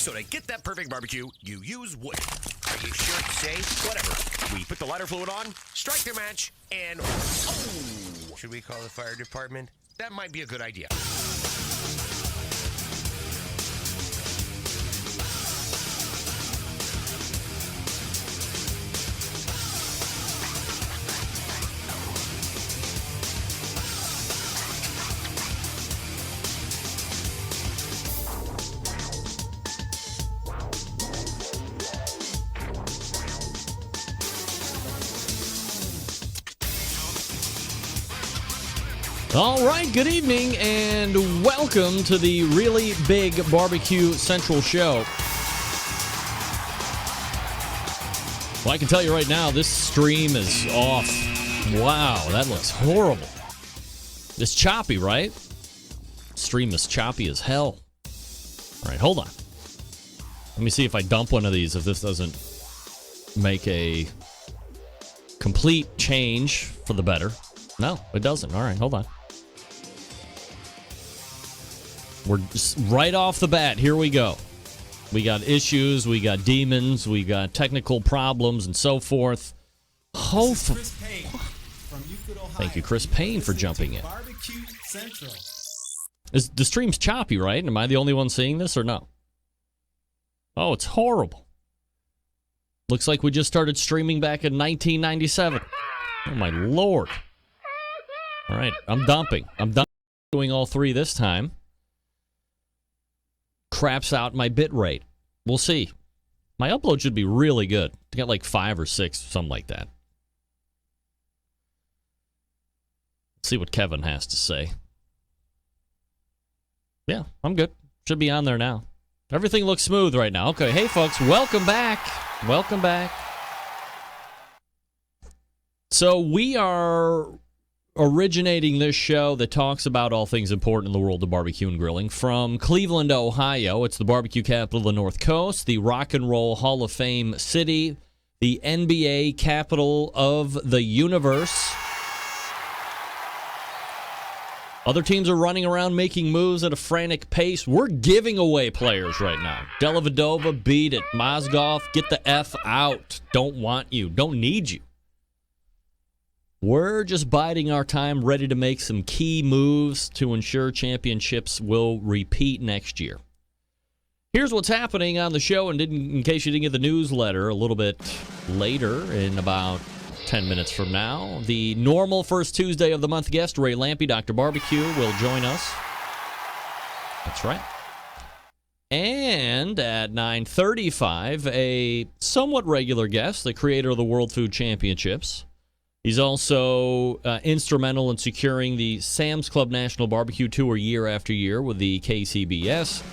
So to get that perfect barbecue, you use wood. Are you sure it's safe? Whatever. We put the lighter fluid on, strike the match, and oh! Should we call the fire department? That might be a good idea. All right, good evening, and welcome to the Really Big Barbecue Central Show. Well, I can tell you right now, this stream is off. Wow, that looks horrible. It's choppy, right? Stream is choppy as hell. All right, hold on. Let me see if I dump one of these, if this doesn't make a complete change for the better. No, it doesn't. All right, hold on. We're just right off the bat. Here we go. We got issues, we got demons, we got technical problems, and so forth. Thank you, Chris Payne, for jumping in. The stream's choppy, right? Am I the only one seeing this or no? Oh, it's horrible. Looks like we just started streaming back in 1997. Oh, my Lord. All right, I'm dumping. I'm done doing all three this time. Craps out my bit rate. We'll see. My upload should be really good. I got like 5 or 6, something like that. Let's see what Kevin has to say. Yeah, I'm good. Should be on there now. Everything looks smooth right now. Okay, hey folks, welcome back. Welcome back. So we are originating this show that talks about all things important in the world of barbecue and grilling from Cleveland, Ohio. It's the barbecue capital of the North Coast, the Rock and Roll Hall of Fame city, the NBA capital of the universe. Other teams are running around making moves at a frantic pace. We're giving away players right now. Dellavedova, beat it. Mozgov, get the F out. Don't want you. Don't need you. We're just biding our time, ready to make some key moves to ensure championships will repeat next year. Here's what's happening on the show, and in case you didn't get the newsletter, a little bit later, in about 10 minutes from now, the normal first Tuesday of the month guest, Ray Lampe, Dr. Barbecue, will join us. That's right. And at 9:35, a somewhat regular guest, the creator of the World Food Championships. He's also instrumental in securing the Sam's Club National Barbecue Tour year after year with the KCBS.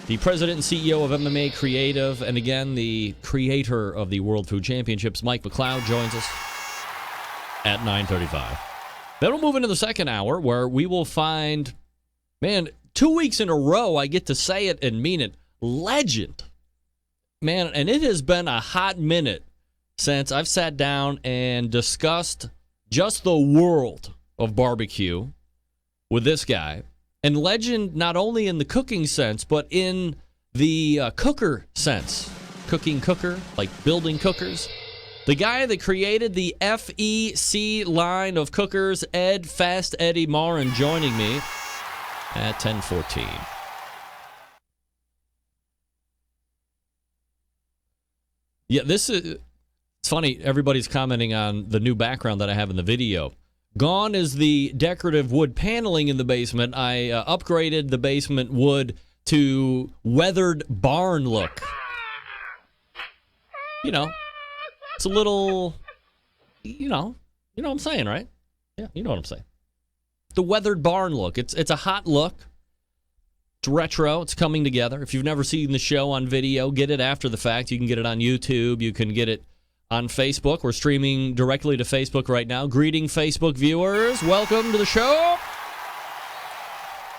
The president and CEO of MMA Creative, and again, the creator of the World Food Championships, Mike McLeod, joins us at 9:35. Then we'll move into the second hour where we will find, man, 2 weeks in a row, I get to say it and mean it, legend. Man, and it has been a hot minute since I've sat down and discussed just the world of barbecue with this guy. And legend not only in the cooking sense, but in the cooker sense. Cooking cooker, like building cookers. The guy that created the FEC line of cookers, Ed Fast Eddie Marin, joining me at 10:14. Yeah, this is... It's funny, everybody's commenting on the new background that I have in the video. Gone is the decorative wood paneling in the basement. I upgraded the basement wood to weathered barn look. You know, it's a little, you know what I'm saying, right? Yeah, you know what I'm saying. The weathered barn look. It's a hot look. It's retro. It's coming together. If you've never seen the show on video, get it after the fact. You can get it on YouTube. You can get it on Facebook. We're streaming directly to Facebook right now. Greeting Facebook viewers. Welcome to the show.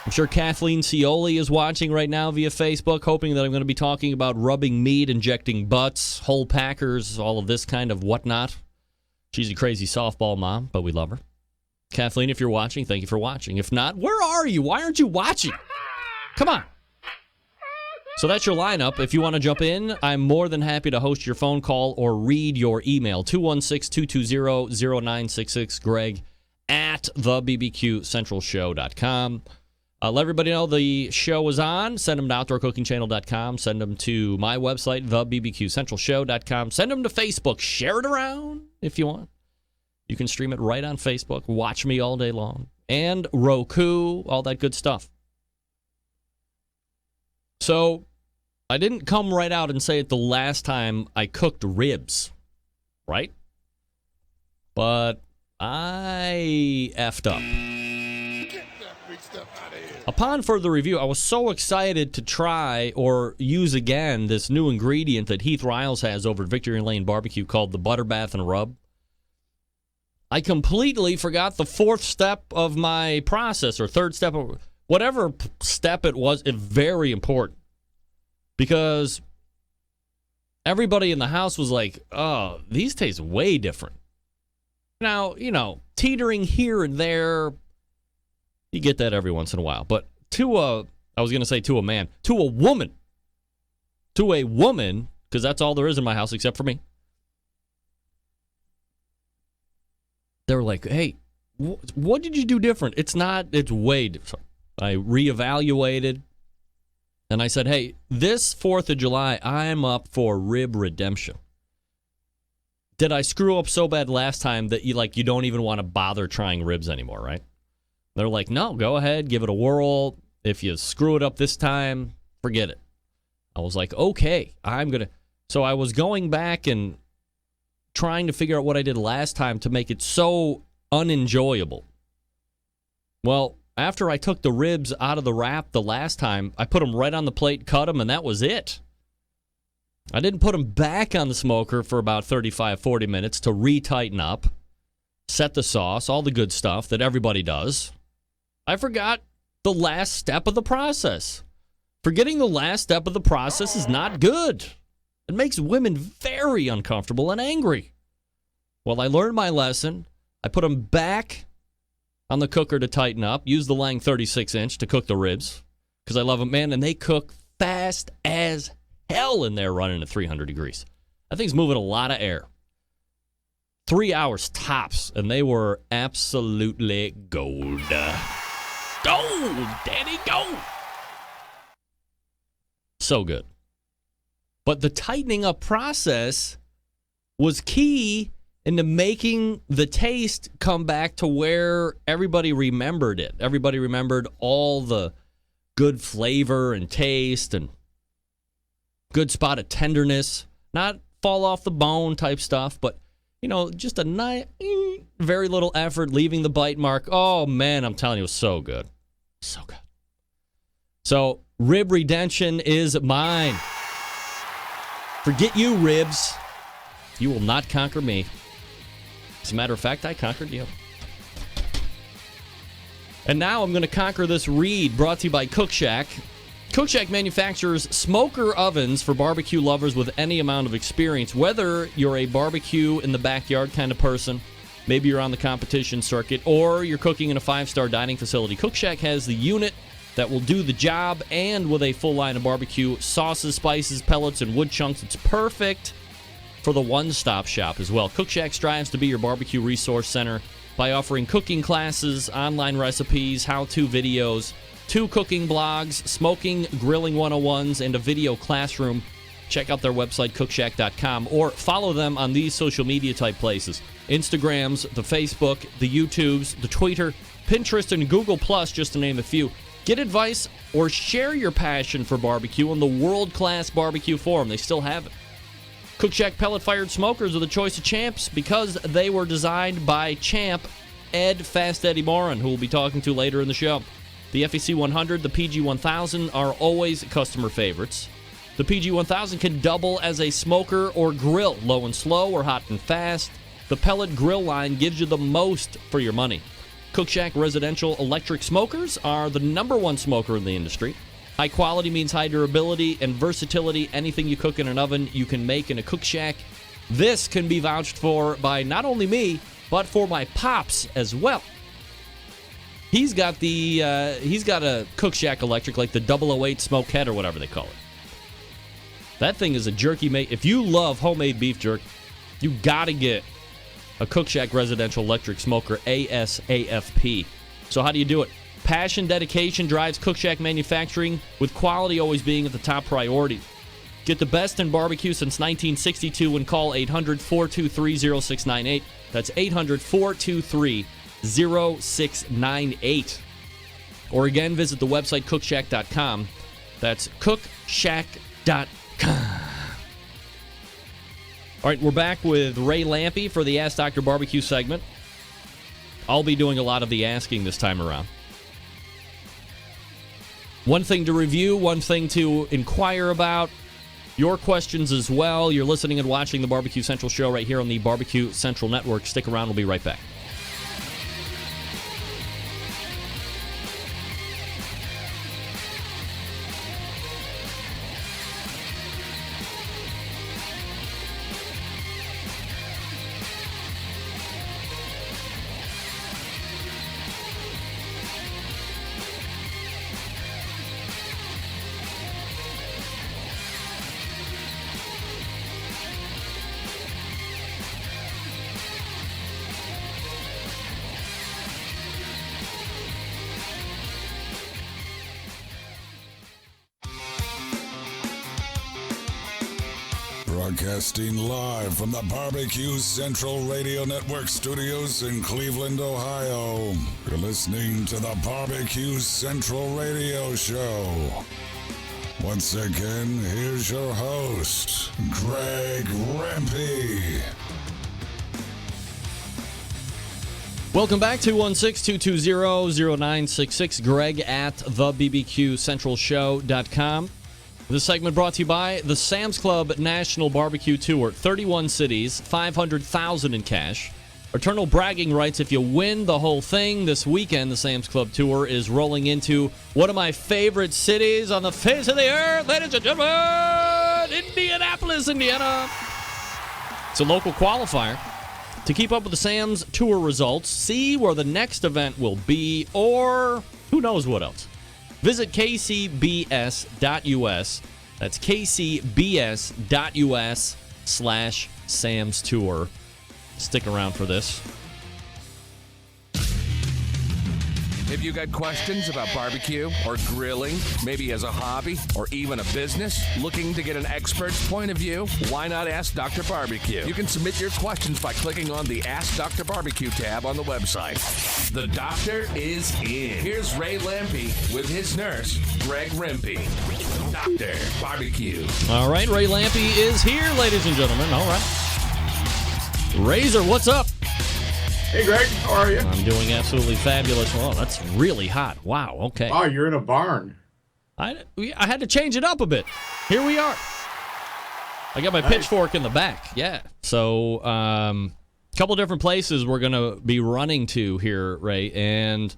I'm sure Kathleen Scioli is watching right now via Facebook, hoping that I'm going to be talking about rubbing meat, injecting butts, whole packers, all of this kind of whatnot. She's a crazy softball mom, but we love her. Kathleen, if you're watching, thank you for watching. If not, where are you? Why aren't you watching? Come on. So that's your lineup. If you want to jump in, I'm more than happy to host your phone call or read your email. 216-220-0966, Greg at thebbqcentralshow.com. Let everybody know the show is on. Send them to OutdoorCookingChannel.com. Send them to my website, thebbqcentralshow.com. Send them to Facebook. Share it around if you want. You can stream it right on Facebook. Watch me all day long. And Roku, all that good stuff. So, I didn't come right out and say it the last time I cooked ribs, right? But I effed up. Upon further review, I was so excited to try or use again this new ingredient that Heath Riles has over at Victory Lane Barbecue called the Butter Bath and Rub. I completely forgot the fourth step of my process, or third step, or whatever step it was. It's very important because everybody in the house was like, oh, these taste way different. Now, teetering here and there, you get that every once in a while. But to a woman, because that's all there is in my house except for me. They were like, hey, what did you do different? It's way different. I reevaluated, and I said, hey, this 4th of July, I'm up for rib redemption. Did I screw up so bad last time that you don't even want to bother trying ribs anymore, right? They're like, no, go ahead, give it a whirl. If you screw it up this time, forget it. I was like, okay, So I was going back and trying to figure out what I did last time to make it so unenjoyable. Well, after I took the ribs out of the wrap the last time, I put them right on the plate, cut them, and that was it. I didn't put them back on the smoker for about 35, 40 minutes to re-tighten up, set the sauce, all the good stuff that everybody does. I forgot the last step of the process. Forgetting the last step of the process is not good. It makes women very uncomfortable and angry. Well, I learned my lesson. I put them back on the cooker to tighten up, used the Lang 36-inch to cook the ribs because I love them, man, and they cook fast as hell in there running at 300 degrees. That thing's moving a lot of air. 3 hours tops, and they were absolutely gold. Gold, Daddy, gold. So good. But the tightening up process was key into making the taste come back to where everybody remembered it. Everybody remembered all the good flavor and taste and good spot of tenderness. Not fall off the bone type stuff, but just a nice, very little effort, leaving the bite mark. Oh, man, I'm telling you, it was so good. So good. So, rib redemption is mine. Forget you, ribs. You will not conquer me. As a matter of fact, I conquered you. And now I'm going to conquer this read brought to you by Cook Shack. Cook Shack manufactures smoker ovens for barbecue lovers with any amount of experience. Whether you're a barbecue in the backyard kind of person, maybe you're on the competition circuit, or you're cooking in a 5-star dining facility, Cook Shack has the unit that will do the job, and with a full line of barbecue sauces, spices, pellets, and wood chunks, it's perfect for the one-stop shop as well. Cook Shack strives to be your barbecue resource center by offering cooking classes, online recipes, how-to videos, 2 cooking blogs, smoking, grilling 101s, and a video classroom. Check out their website, cookshack.com, or follow them on these social media type places. Instagrams, the Facebook, the YouTubes, the Twitter, Pinterest, and Google+, just to name a few. Get advice or share your passion for barbecue on the world-class barbecue forum. They still have it. Cook Shack pellet-fired smokers are the choice of champs because they were designed by champ Ed Fast Eddie Morin, who we'll be talking to later in the show. The FEC 100, the PG 1000 are always customer favorites. The PG 1000 can double as a smoker or grill, low and slow or hot and fast. The pellet grill line gives you the most for your money. Cook Shack residential electric smokers are the #1 smoker in the industry. High quality means high durability and versatility. Anything you cook in an oven, you can make in a Cook Shack. This can be vouched for by not only me, but for my pops as well. He's got a Cook Shack electric, like the 008 Smoke Head or whatever they call it. That thing is a jerky mate. If you love homemade beef jerky, you got to get a Cook Shack Residential Electric Smoker ASAFP. So how do you do it? Passion, dedication drives Cook Shack manufacturing, with quality always being at the top priority. Get the best in barbecue since 1962 and call 800-423-0698. That's 800-423-0698. Or again, visit the website cookshack.com. That's cookshack.com. All right, we're back with Ray Lampe for the Ask Dr. Barbecue segment. I'll be doing a lot of the asking this time around. One thing to review, one thing to inquire about. Your questions as well. You're listening and watching the Barbecue Central show right here on the Barbecue Central Network. Stick around. We'll be right back. Broadcasting live from the Barbecue Central Radio Network studios in Cleveland, Ohio. You're listening to the Barbecue Central Radio Show. Once again, here's your host, Greg Rempe. Welcome back to 16220-0966. Greg at thebbqcentralshow.com. This segment brought to you by the Sam's Club National Barbecue Tour. 31 cities, $500,000 in cash. Eternal bragging rights if you win the whole thing. This weekend, the Sam's Club Tour is rolling into one of my favorite cities on the face of the earth, ladies and gentlemen, Indianapolis, Indiana. It's a local qualifier. To keep up with the Sam's Tour results, see where the next event will be, or who knows what else. Visit kcbs.us. That's kcbs.us/Sam's Tour. Stick around for this. Have you got questions about barbecue or grilling, maybe as a hobby or even a business? Looking to get an expert's point of view? Why not ask Dr. Barbecue? You can submit your questions by clicking on the Ask Dr. Barbecue tab on the website. The doctor is in. Here's Ray Lampe with his nurse, Greg Rempe. Dr. Barbecue. All right, Ray Lampe is here, ladies and gentlemen. All right. Razor, what's up? Hey, Greg, how are you? I'm doing absolutely fabulous. Well, that's really hot. Wow, okay. Oh, you're in a barn. I had to change it up a bit. Here we are. I got my pitchfork in the back. Yeah. So, a couple different places we're going to be running to here, Ray. And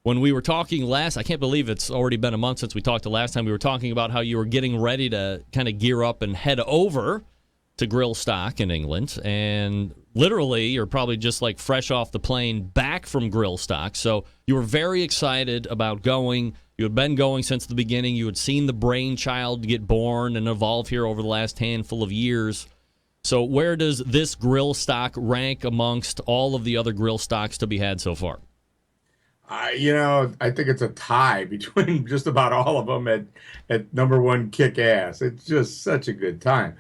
when we were talking last, I can't believe it's already been a month since we talked the last time. We were talking about how you were getting ready to kind of gear up and head over to Grill Stock in England. And literally, you're probably just like fresh off the plane back from Grill Stock. So you were very excited about going. You had been going since the beginning. You had seen the brainchild get born and evolve here over the last handful of years. So where does this Grill Stock rank amongst all of the other Grill Stocks to be had so far? I think it's a tie between just about all of them at number one, Kick-Ass. It's just such a good time.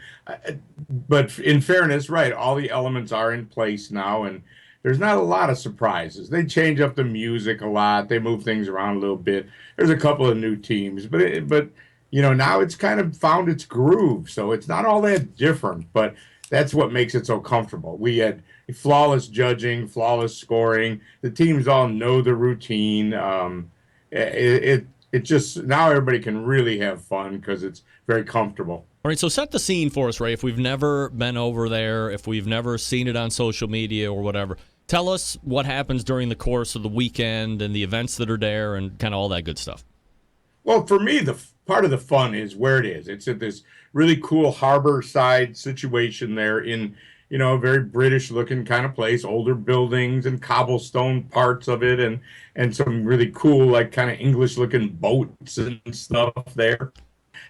But in fairness, right, all the elements are in place now, and there's not a lot of surprises. They change up the music a lot. They move things around a little bit. There's a couple of new teams, but now it's kind of found its groove, so it's not all that different, but that's what makes it so comfortable. We had flawless judging, flawless scoring. The teams all know the routine. It just, now everybody can really have fun because it's very comfortable. All right, so set the scene for us, Ray. If we've never been over there, if we've never seen it on social media or whatever, tell us what happens during the course of the weekend and the events that are there and kind of all that good stuff. Well, for me, the part of the fun is where it is. It's at this really cool harbor side situation there in, a very British-looking kind of place, older buildings and cobblestone parts of it, and some really cool, like, kind of English-looking boats and stuff there.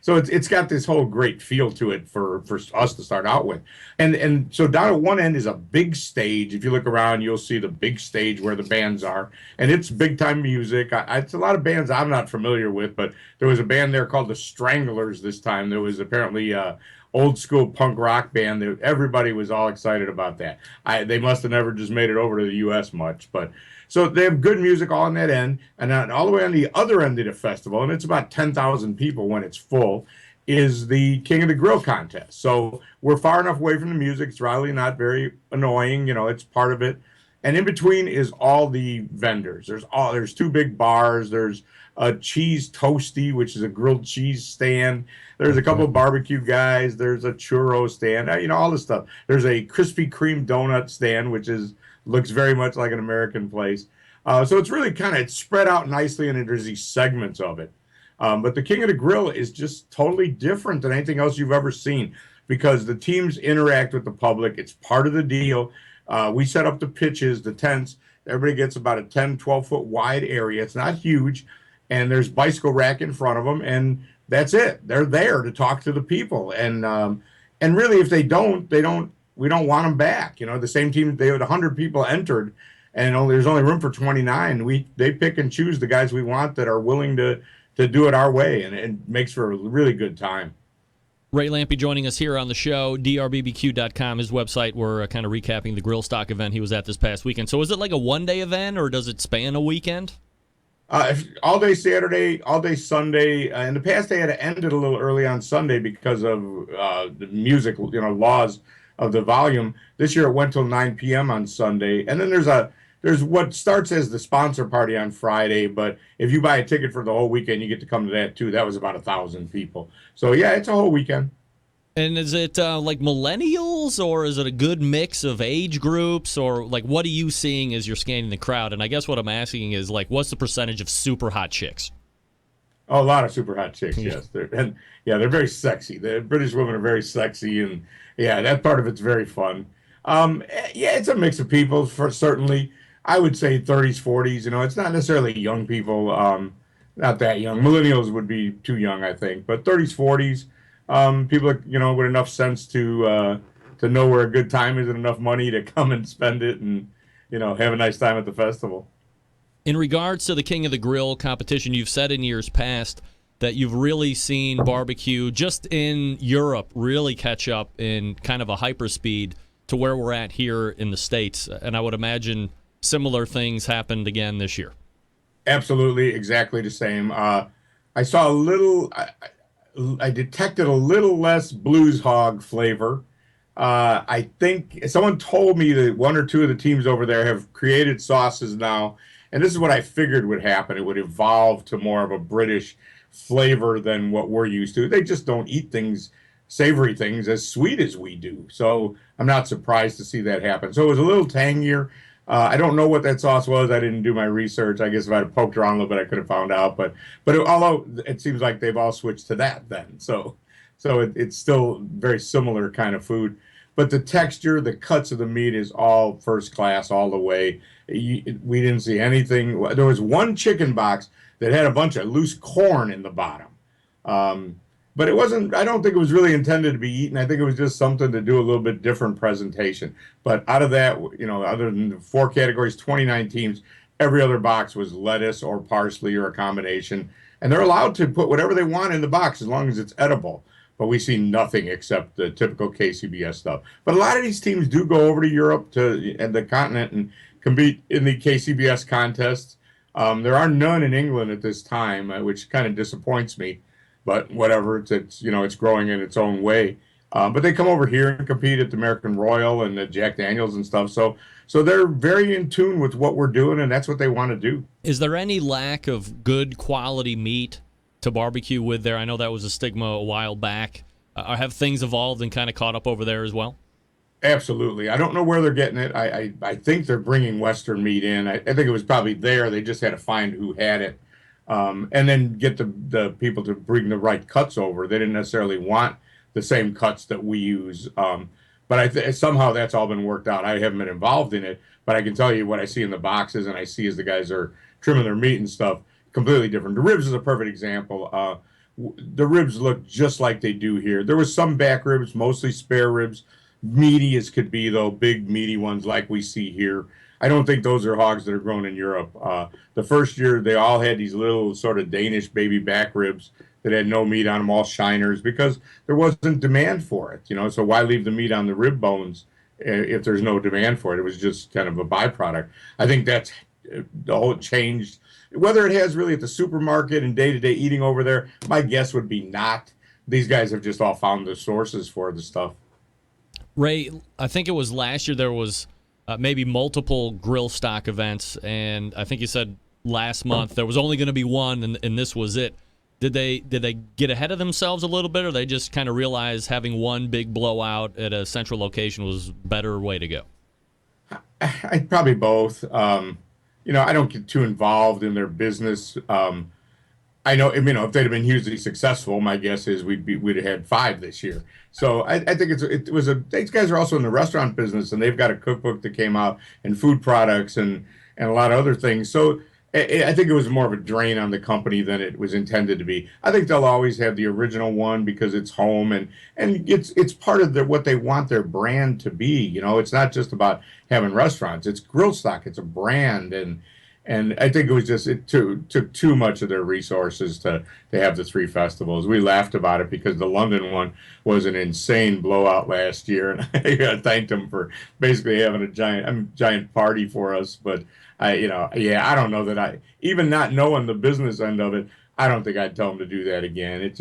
So it's got this whole great feel to it for us to start out with. And so down at one end is a big stage. If you look around, you'll see the big stage where the bands are, and it's big time music. It's a lot of bands I'm not familiar with, but there was a band there called the Stranglers this time. There was apparently old school punk rock band that everybody was all excited about that. They must have never just made it over to the U.S. much, but so they have good music all on that end, and then all the way on the other end of the festival, and it's about 10,000 people when it's full, is the King of the Grill contest. So we're far enough away from the music. It's really not very annoying, it's part of it. And in between is all the vendors. There's two big bars. There's a cheese toasty, which is a grilled cheese stand. There's a couple of barbecue guys. There's a churro stand. All this stuff. There's a Krispy Kreme donut stand, which looks very much like an American place. So it's really it's spread out nicely, and there's these segments of it. But the King of the Grill is just totally different than anything else you've ever seen, because the teams interact with the public. It's part of the deal. We set up the pitches, the tents. Everybody gets about a 10, 12-foot wide area. It's not huge. And there's bicycle rack in front of them, and that's it. They're there to talk to the people. And really, if they don't, we don't want them back. The same team, they had 100 people entered, and there's only room for 29. They pick and choose the guys we want that are willing to do it our way, and it makes for a really good time. Ray Lampe joining us here on the show, drbbq.com, his website. We're kind of recapping the Grill Stock event he was at this past weekend. So is it like a one-day event, or does it span a weekend? All day Saturday, all day Sunday. In the past, they had to end it a little early on Sunday because of the music, laws of the volume. This year, it went till 9 p.m. on Sunday, and then there's what starts as the sponsor party on Friday. But if you buy a ticket for the whole weekend, you get to come to that too. That was about 1,000 people. So yeah, it's a whole weekend. And is it like millennials, or is it a good mix of age groups, or like what are you seeing as you're scanning the crowd? And I guess what I'm asking is like, what's the percentage of super hot chicks? Oh, a lot of super hot chicks, yes. They're very sexy. The British women are very sexy, and yeah, that part of it's very fun. It's a mix of people, for certainly. I would say 30s, 40s. It's not necessarily young people, not that young. Millennials would be too young, I think, but 30s, 40s. People, with enough sense to know where a good time is and enough money to come and spend it and, have a nice time at the festival. In regards to the King of the Grill competition, you've said in years past that you've really seen barbecue just in Europe really catch up in kind of a hyperspeed to where we're at here in the States. And I would imagine similar things happened again this year. Absolutely, exactly the same. I saw I detected a little less blues hog flavor. I think someone told me that one or two of the teams over there have created sauces now, and this is what I figured would happen. It would evolve to more of a British flavor than what we're used to. They just don't eat savory things, as sweet as we do. So I'm not surprised to see that happen. So it was a little tangier. I don't know what that sauce was. I didn't do my research. I guess if I had poked around a little bit, I could have found out. But although it seems like they've all switched to that then. So it's still very similar kind of food. But the texture, the cuts of the meat is all first class all the way. We didn't see anything. There was one chicken box that had a bunch of loose corn in the bottom. But it wasn't, I don't think it was really intended to be eaten. I think it was just something to do a little bit different presentation. But out of that, other than the 4 categories, 29 teams, every other box was lettuce or parsley or a combination. And they're allowed to put whatever they want in the box as long as it's edible. But we see nothing except the typical KCBS stuff. But a lot of these teams do go over to Europe and the continent and compete in the KCBS contests. There are none in England at this time, which kind of disappoints me. But whatever, it's growing in its own way. But they come over here and compete at the American Royal and the Jack Daniels and stuff. So they're very in tune with what we're doing, and that's what they want to do. Is there any lack of good quality meat to barbecue with there? I know that was a stigma a while back. Have things evolved and kind of caught up over there as well? Absolutely. I don't know where they're getting it. I think they're bringing Western meat in. I think it was probably there. They just had to find who had it. And then get the people to bring the right cuts over. They didn't necessarily want the same cuts that we use. But somehow that's all been worked out. I haven't been involved in it, but I can tell you what I see in the boxes and I see as the guys are trimming their meat and stuff, completely different. The ribs is a perfect example. the ribs look just like they do here. There was some back ribs, mostly spare ribs, meaty as could be, though, big meaty ones like we see here. I don't think those are hogs that are grown in Europe. The first year, they all had these little sort of Danish baby back ribs that had no meat on them, all shiners, because there wasn't demand for it. So why leave the meat on the rib bones if there's no demand for it? It was just kind of a byproduct. I think that's the whole changed. Whether it has really at the supermarket and day-to-day eating over there, my guess would be not. These guys have just all found the sources for the stuff. Ray, I think it was last year there was maybe multiple grill stock events, and I think you said last month there was only going to be one, and this was it. Did they get ahead of themselves a little bit, or they just kind of realize having one big blowout at a central location was a better way to go? Probably both. I don't get too involved in their business. I know, if they'd have been hugely successful, my guess is we'd have had 5 this year. So I think these guys are also in the restaurant business, and they've got a cookbook that came out and food products and a lot of other things. So I think it was more of a drain on the company than it was intended to be. I think they'll always have the original one because it's home and it's part of what they want their brand to be. It's not just about having restaurants. It's grill stock. It's a brand, and I think it took too much of their resources to have the 3 festivals. We laughed about it because the London one was an insane blowout last year, and I thanked them for basically having a giant party for us. But I don't know that even not knowing the business end of it, I don't think I'd tell them to do that again. It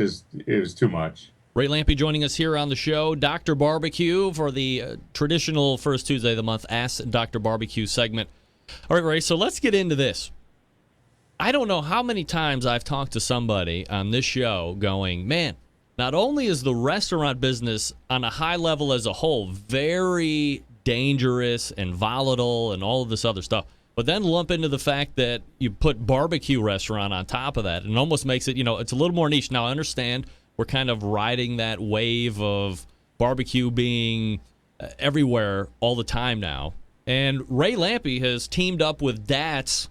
was too much. Ray Lampe joining us here on the show. Dr. Barbecue for the traditional first Tuesday of the month Ask Dr. Barbecue segment. All right, Ray, so let's get into this. I don't know how many times I've talked to somebody on this show going, man, not only is the restaurant business on a high level as a whole very dangerous and volatile and all of this other stuff, but then lump into the fact that you put barbecue restaurant on top of that, and it almost makes it, it's a little more niche. Now, I understand we're kind of riding that wave of barbecue being everywhere all the time now. And Ray Lampe has teamed up with Dats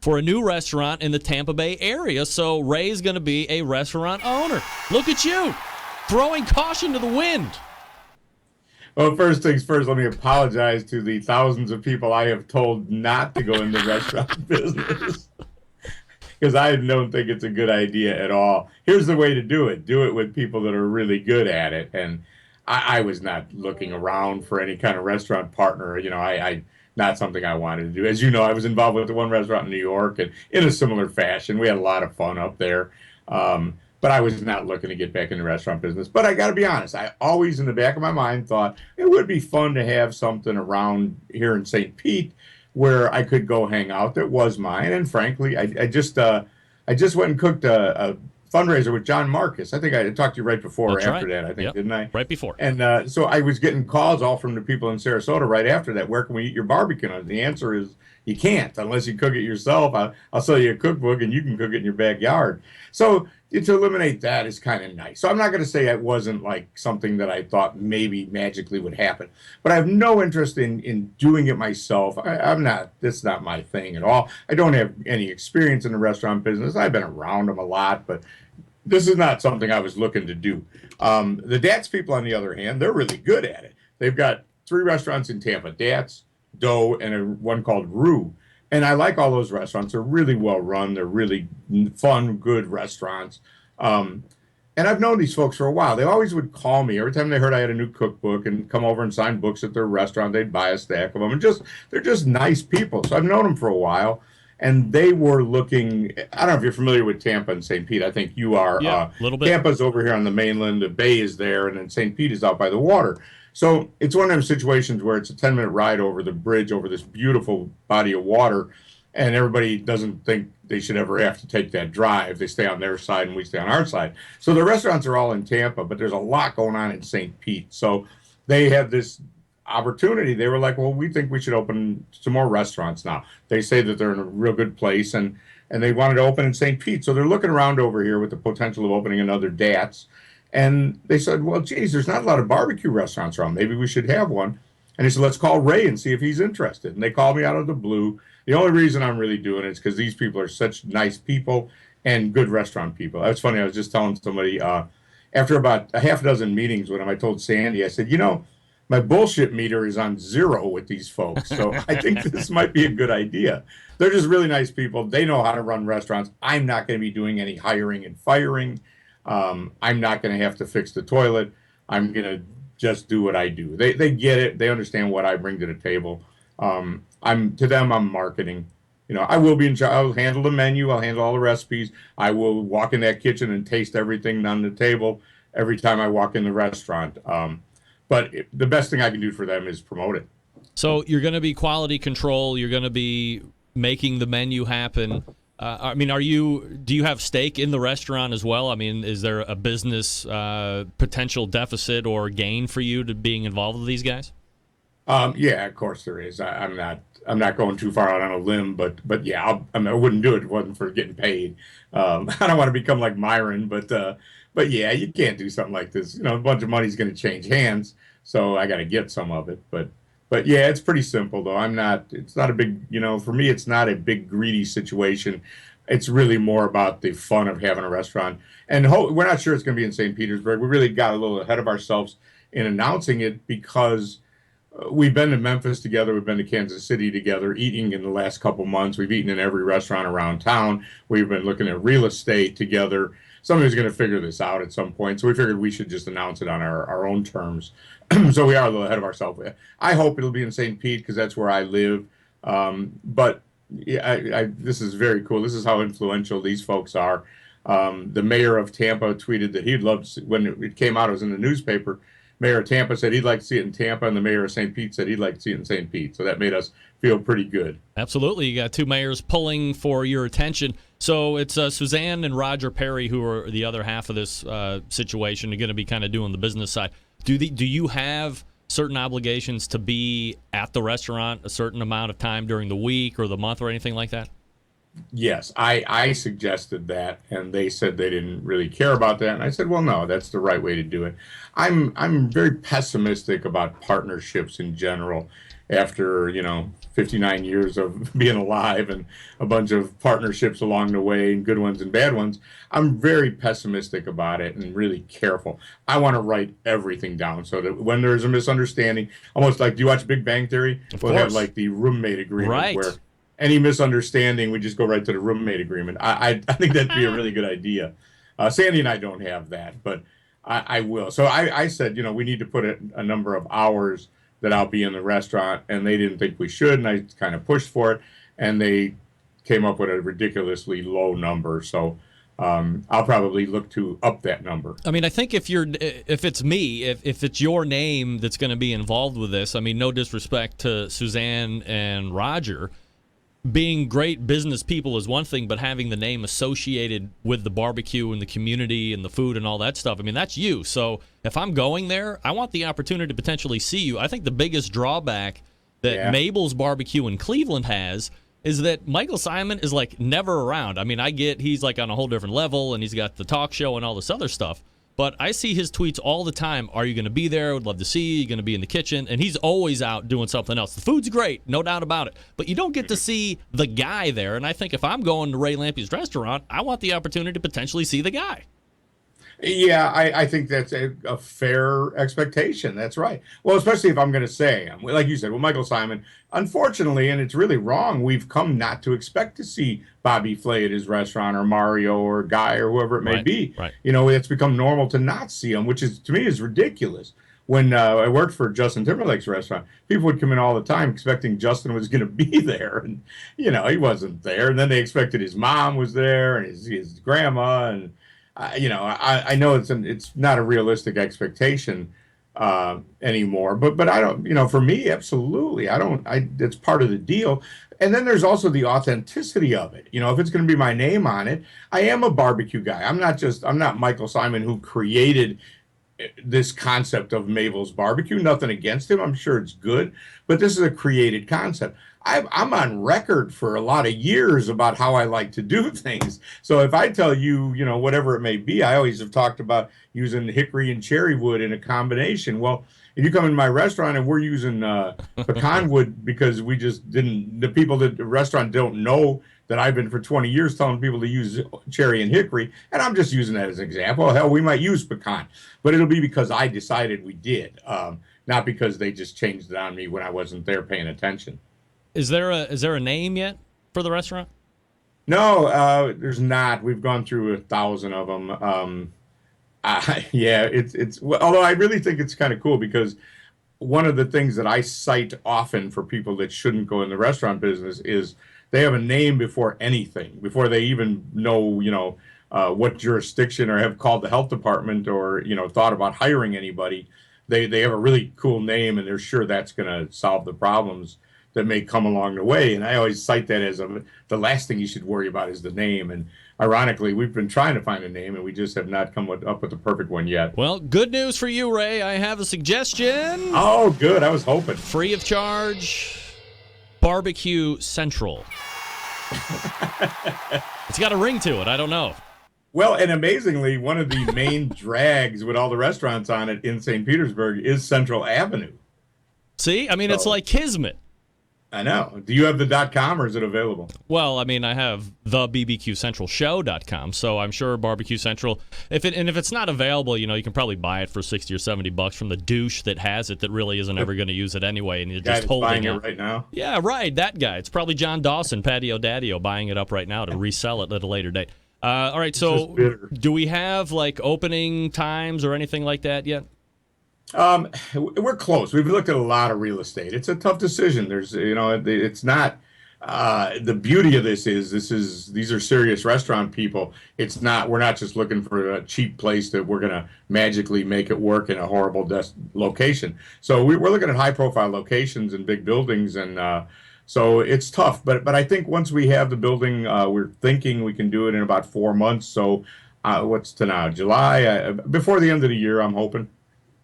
for a new restaurant in the Tampa Bay area. So Ray's going to be a restaurant owner. Look at you, throwing caution to the wind. Well, first things first, let me apologize to the thousands of people I have told not to go in the restaurant business. Because I don't think it's a good idea at all. Here's the way to do it. Do it with people that are really good at it. And I was not looking around for any kind of restaurant partner. I not something I wanted to do. As you know, I was involved with the one restaurant in New York, and in a similar fashion, we had a lot of fun up there. But I was not looking to get back in the restaurant business. But I got to be honest, I always in the back of my mind thought it would be fun to have something around here in St. Pete where I could go hang out that was mine. And frankly, I just went and cooked a fundraiser with John Marcus. I think I talked to you right before or after that, I think, didn't I? Right before. And so I was getting calls all from the people in Sarasota right after that. Where can we eat your barbecue? And the answer is you can't unless you cook it yourself. I'll sell you a cookbook and you can cook it in your backyard. So to eliminate that is kind of nice. So I'm not going to say it wasn't like something that I thought maybe magically would happen, but I have no interest in doing it myself. That's not my thing at all. I don't have any experience in the restaurant business. I've been around them a lot, but this is not something I was looking to do. The Dats people, on the other hand, they're really good at it. They've got 3 restaurants in Tampa, Dats, Doe, and one called Rue. And I like all those restaurants. They're really well run. They're really fun, good restaurants. And I've known these folks for a while. They always would call me every time they heard I had a new cookbook and come over and sign books at their restaurant. They'd buy a stack of them. And they're just nice people. So I've known them for a while. And they were looking, I don't know if you're familiar with Tampa and St. Pete. I think you are. Yeah, a little bit. Tampa's over here on the mainland. The bay is there. And then St. Pete is out by the water. So it's one of those situations where it's a 10-minute ride over the bridge over this beautiful body of water. And everybody doesn't think they should ever have to take that drive. They stay on their side and we stay on our side. So the restaurants are all in Tampa, but there's a lot going on in St. Pete. So they have this opportunity. They were like, well, we think we should open some more restaurants now. They say that they're in a real good place, and they wanted to open in St. Pete. So they're looking around over here with the potential of opening another Dats. And they said, well, geez, there's not a lot of barbecue restaurants around. Maybe we should have one. And he said, let's call Ray and see if he's interested. And they called me out of the blue. The only reason I'm really doing it is because these people are such nice people, and good restaurant people. That's funny. I was just telling somebody after about a half dozen meetings with him, I told Sandy, I said, my bullshit meter is on 0 with these folks. So I think this might be a good idea. They're just really nice people. They know how to run restaurants. I'm not going to be doing any hiring and firing. I'm not going to have to fix the toilet. I'm going to just do what I do. They get it. They understand what I bring to the table. To them, I'm marketing. I will be in charge. I'll handle the menu. I'll handle all the recipes. I will walk in that kitchen and taste everything on the table every time I walk in the restaurant. But the best thing I can do for them is promote it. So you're going to be quality control. You're going to be making the menu happen. Do you have stake in the restaurant as well? I mean, is there a business potential deficit or gain for you to being involved with these guys? Yeah, of course there is. I'm not going too far out on a limb, but yeah, I wouldn't do it if it wasn't for getting paid. I don't want to become like Myron, but yeah, you can't do something like this. A bunch of money's going to change hands, so I got to get some of it. But yeah, it's pretty simple though. It's not a big, for me, it's not a big greedy situation. It's really more about the fun of having a restaurant. And we're not sure it's going to be in St. Petersburg. We really got a little ahead of ourselves in announcing it because we've been to Memphis together. We've been to Kansas City together, eating in the last couple months. We've eaten in every restaurant around town. We've been looking at real estate together. Somebody's going to figure this out at some point. So we figured we should just announce it on our own terms. So we are a little ahead of ourselves. I hope it'll be in St. Pete because that's where I live. But yeah, this is very cool. This is how influential these folks are. The mayor of Tampa tweeted that he'd love to, when it came out, it was in the newspaper. Mayor of Tampa said he'd like to see it in Tampa, and the mayor of St. Pete said he'd like to see it in St. Pete. So that made us feel pretty good. Absolutely. You got two mayors pulling for your attention. So it's Suzanne and Roger Perry who are the other half of this situation. They're going to be kind of doing the business side. Do you have certain obligations to be at the restaurant a certain amount of time during the week or the month or anything like that? Yes, I suggested that, and they said they didn't really care about that. And I said, well, no, that's the right way to do it. I'm very pessimistic about partnerships in general after, 59 years of being alive and a bunch of partnerships along the way, and good ones and bad ones. I'm very pessimistic about it and really careful. I want to write everything down so that when there's a misunderstanding, almost like, do you watch Big Bang Theory? We'll have like the roommate agreement, right, where any misunderstanding, we just go right to the roommate agreement. I think that'd be a really good idea. Sandy and I don't have that, but I will. So I said, we need to put a number of hours that I'll be in the restaurant, and they didn't think we should, and I kind of pushed for it, and they came up with a ridiculously low number. So I'll probably look to up that number. I mean, I think if it's me, if it's your name that's going to be involved with this, I mean, no disrespect to Suzanne and Roger, being great business people is one thing, but having the name associated with the barbecue and the community and the food and all that stuff, I mean, that's you. So if I'm going there, I want the opportunity to potentially see you. I think the biggest drawback that Mabel's Barbecue in Cleveland has is that Michael Simon is like never around. I mean, I get he's like on a whole different level and he's got the talk show and all this other stuff. But I see his tweets all the time. Are you going to be there? Would love to see you. You're going to be in the kitchen. And he's always out doing something else. The food's great, no doubt about it. But you don't get to see the guy there. And I think if I'm going to Ray Lampe's restaurant, I want the opportunity to potentially see the guy. Yeah, I think that's a fair expectation. That's right. Well, especially if I'm going to say, like you said, well, Michael Simon, unfortunately, and it's really wrong, we've come not to expect to see Bobby Flay at his restaurant or Mario or Guy or whoever it may be. Right. It's become normal to not see him, which is, to me, is ridiculous. When I worked for Justin Timberlake's restaurant, people would come in all the time expecting Justin was going to be there. And, he wasn't there. And then they expected his mom was there and his grandma. And, I know it's not a realistic expectation anymore, but I don't, for me, absolutely. It's part of the deal. And then there's also the authenticity of it. If it's going to be my name on it, I am a barbecue guy. I'm not Michael Simon, who created this concept of Mabel's Barbecue. Nothing against him. I'm sure it's good, but this is a created concept. I'm on record for a lot of years about how I like to do things. So if I tell you, whatever it may be, I always have talked about using hickory and cherry wood in a combination. Well, if you come in my restaurant and we're using pecan wood because we just didn't, the people that the restaurant don't know that I've been for 20 years telling people to use cherry and hickory, and I'm just using that as an example. Hell, we might use pecan, but it'll be because I decided we did, not because they just changed it on me when I wasn't there paying attention. Is there a name yet for the restaurant? No, there's not. We've gone through 1,000 of them. Yeah, it's well, although I really think it's kind of cool because one of the things that I cite often for people that shouldn't go in the restaurant business is they have a name before anything, before they even know, what jurisdiction or have called the health department or, thought about hiring anybody. They have a really cool name and they're sure that's going to solve the problems that may come along the way. And I always cite that as the last thing you should worry about is the name. And ironically, we've been trying to find a name and we just have not come up with the perfect one yet. Well, good news for you, Ray. I have a suggestion. Oh, good. I was hoping. Free of charge, BBQ Central. It's got a ring to it. I don't know. Well, and amazingly, one of the main drags with all the restaurants on it in St. Petersburg is Central Avenue. See? I mean, it's like kismet. I know. Do you have the .com or is it available? Well, I mean, I have the bbqcentralshow.com, so I'm sure Barbecue Central. If it's not available, you can probably buy it for $60 or $70 from the douche that has it that really isn't ever going to use it anyway, and you're just holding it right now. Yeah, right. That guy. It's probably John Dawson, Patio Daddio, buying it up right now to resell it at a later date. All right. So, do we have opening times or anything like that yet? We're close. We've looked at a lot of real estate. It's a tough decision. There's, it's not, the beauty of these are serious restaurant people. We're not just looking for a cheap place that we're going to magically make it work in a horrible location. So we're looking at high profile locations and big buildings. And, so it's tough, but I think once we have the building, we're thinking we can do it in about 4 months. So, what's to now? July, before the end of the year, I'm hoping.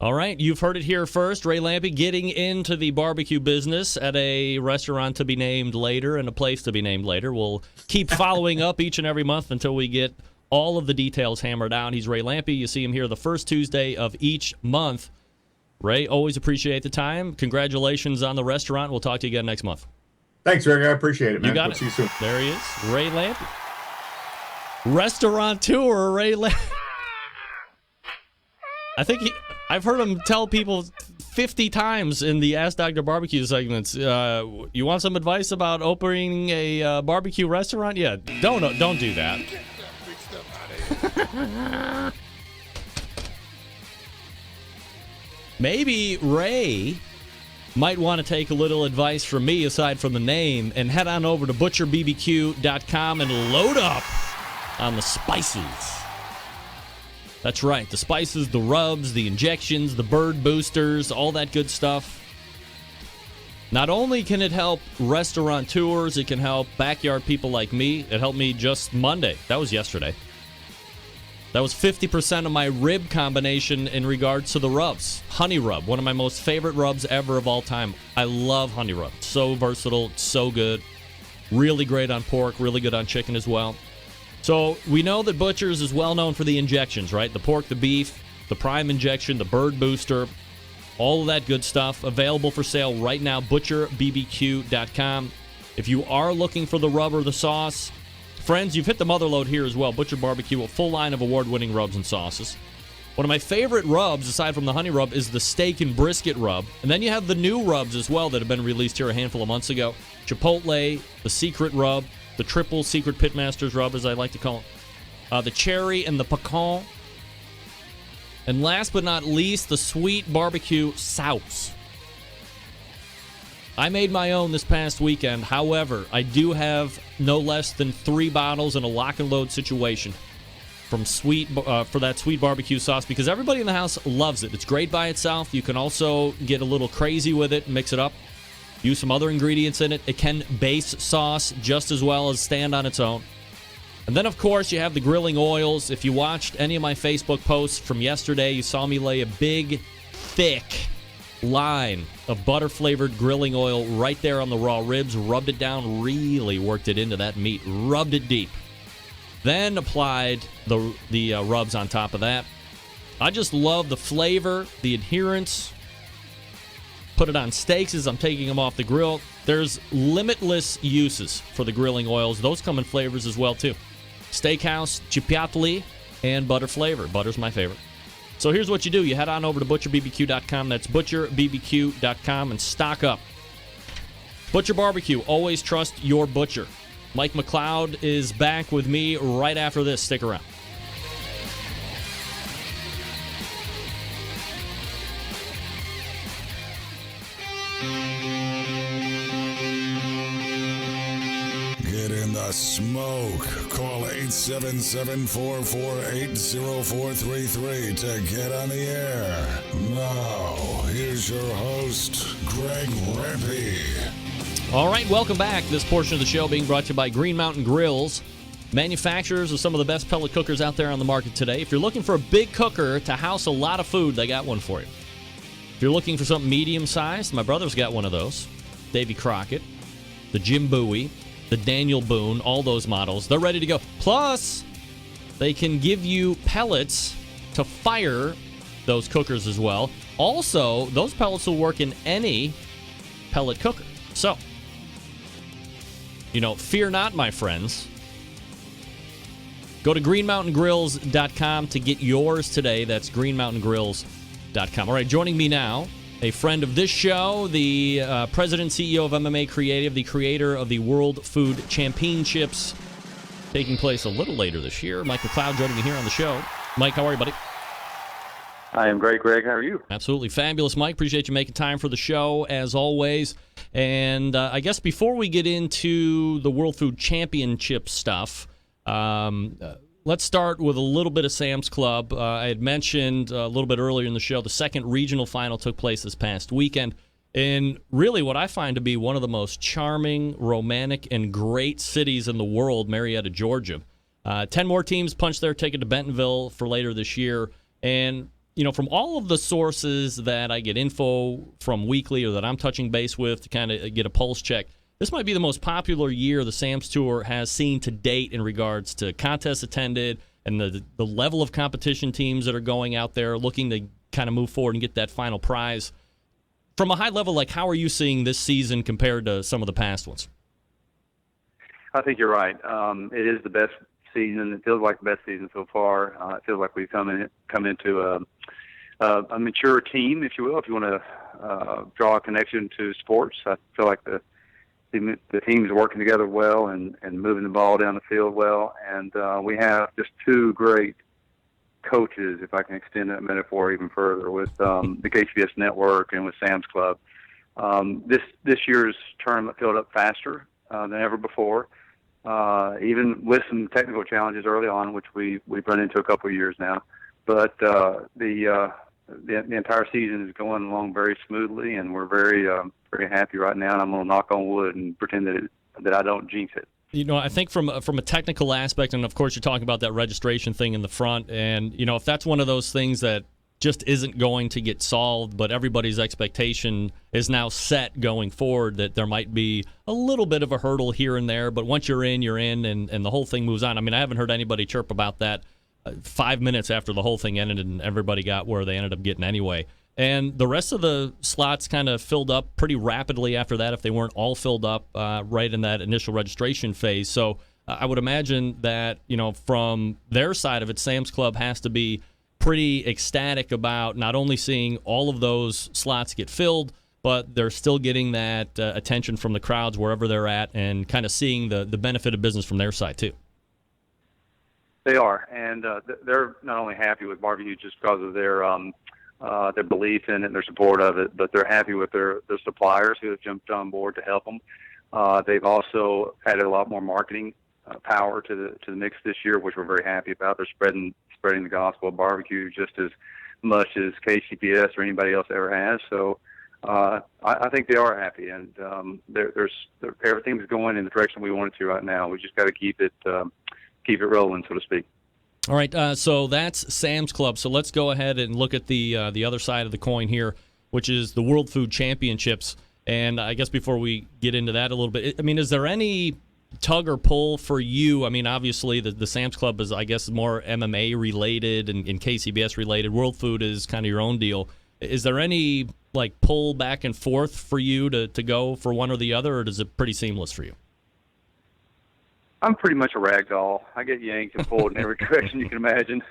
All right, you've heard it here first. Ray Lampe getting into the barbecue business at a restaurant to be named later and a place to be named later. We'll keep following up each and every month until we get all of the details hammered out. He's Ray Lampe. You see him here the first Tuesday of each month. Ray, always appreciate the time. Congratulations on the restaurant. We'll talk to you again next month. Thanks, Rick. I appreciate it, man. You got we'll it. See you soon. There he is, Ray Lampe. Restaurateur Ray Lampe. I've heard him tell people 50 times in the Ask Dr. Barbecue segments, you want some advice about opening a barbecue restaurant? Yeah, don't do that. Maybe Ray might want to take a little advice from me aside from the name and head on over to butcherbbq.com and load up on the spices. That's right, the spices, the rubs, the injections, the bird boosters, all that good stuff. Not only can it help restaurateurs, it can help backyard people like me. It helped me just Monday. That was yesterday. That was 50% of my rib combination in regards to the rubs. Honey rub, one of my most favorite rubs ever of all time. I love honey rub. So versatile, so good. Really great on pork, really good on chicken as well. So we know that Butcher's is well known for the injections, right? The pork, the beef, the prime injection, the bird booster, all of that good stuff. Available for sale right now, butcherbbq.com. If you are looking for the rub or the sauce, friends, you've hit the mother load here as well. Butcher Barbecue, a full line of award-winning rubs and sauces. One of my favorite rubs, aside from the honey rub, is the steak and brisket rub. And then you have the new rubs as well that have been released here a handful of months ago. Chipotle, the secret rub, the triple secret pitmaster's rub, as I like to call it. The cherry and the pecan. And last but not least, the sweet barbecue sauce. I made my own this past weekend. However, I do have no less than 3 bottles in a lock and load situation from for that sweet barbecue sauce because everybody in the house loves it. It's great by itself. You can also get a little crazy with it, mix it up, use some other ingredients in it. It can base sauce just as well as stand on its own. And then, of course, you have the grilling oils. If you watched any of my Facebook posts from yesterday, you saw me lay a big, thick line of butter-flavored grilling oil right there on the raw ribs, rubbed it down, really worked it into that meat, rubbed it deep. Then applied the rubs on top of that. I just love the flavor, the adherence. Put it on steaks as I'm taking them off the grill. There's limitless uses for the grilling oils. Those come in flavors as well, too. Steakhouse, chipotle, and butter flavor. Butter's my favorite. So here's what you do. You head on over to butcherbbq.com. That's butcherbbq.com and stock up. Butcher Barbecue. Always trust your butcher. Mike McLeod is back with me right after this. Stick around. Get in the smoke. Call 877-448-0433 to get on the air. Now, here's your host, Greg Rempe. All right, welcome back. This portion of the show being brought to you by Green Mountain Grills, manufacturers of some of the best pellet cookers out there on the market today. If you're looking for a big cooker to house a lot of food, they got one for you. If you're looking for something medium-sized, my brother's got one of those. Davy Crockett, the Jim Bowie, the Daniel Boone, all those models. They're ready to go. Plus, they can give you pellets to fire those cookers as well. Also, those pellets will work in any pellet cooker. So, fear not, my friends. Go to greenmountaingrills.com to get yours today. That's greenmountaingrills.com. All right, joining me now, a friend of this show, the president CEO of MMA Creative, the creator of the World Food Championships, taking place a little later this year. Mike McLeod joining me here on the show. Mike, how are you, buddy? I am great, Greg. How are you? Absolutely fabulous, Mike. Appreciate you making time for the show, as always. And I guess before we get into the World Food Championship stuff, let's start with a little bit of Sam's Club. I had mentioned a little bit earlier in the show, the second regional final took place this past weekend. In really what I find to be one of the most charming, romantic, and great cities in the world, Marietta, Georgia. 10 more teams punched their ticket to Bentonville for later this year. And from all of the sources that I get info from weekly or that I'm touching base with to kind of get a pulse check, this might be the most popular year the Sam's Tour has seen to date in regards to contests attended and the level of competition teams that are going out there looking to kind of move forward and get that final prize. From a high level, how are you seeing this season compared to some of the past ones? I think you're right. It is the best season. It feels like the best season so far. It feels like we've come into a mature team, if you will, if you want to draw a connection to sports. I feel like the teams are working together well and moving the ball down the field well. And we have just two great coaches, if I can extend that metaphor even further, with the KCBS Network and with Sam's Club. This year's tournament filled up faster than ever before, even with some technical challenges early on, which we've run into a couple of years now. But the entire season is going along very smoothly, and we're very happy right now. And I'm going to knock on wood and pretend that I don't jinx it. I think from a technical aspect, and of course you're talking about that registration thing in the front, and if that's one of those things that just isn't going to get solved, but everybody's expectation is now set going forward that there might be a little bit of a hurdle here and there, but once you're in, and the whole thing moves on. I mean, I haven't heard anybody chirp about that 5 minutes after the whole thing ended and everybody got where they ended up getting anyway. And the rest of the slots kind of filled up pretty rapidly after that, if they weren't all filled up right in that initial registration phase. So I would imagine that, from their side of it, Sam's Club has to be pretty ecstatic about not only seeing all of those slots get filled, but they're still getting that attention from the crowds wherever they're at and kind of seeing the benefit of business from their side, too. They are, and they're not only happy with barbecue just because of their belief in it and their support of it, but they're happy with their suppliers who have jumped on board to help them. They've also added a lot more marketing power to the mix this year, which we're very happy about. They're spreading the gospel of barbecue just as much as KCPS or anybody else ever has. So I think they are happy, and everything's going in the direction we want it to right now. We just got to keep it rolling, so to speak. All right, so that's Sam's Club. So let's go ahead and look at the other side of the coin here, which is the World Food Championships. And I guess before we get into that a little bit, I mean, is there any tug or pull for you? I mean, obviously the Sam's Club is, I guess, more MMA related and KCBS related. World Food is kind of your own deal. Is there any like pull back and forth for you to go for one or the other, or is it pretty seamless for you? I'm pretty much a rag doll. I get yanked and pulled in every direction you can imagine.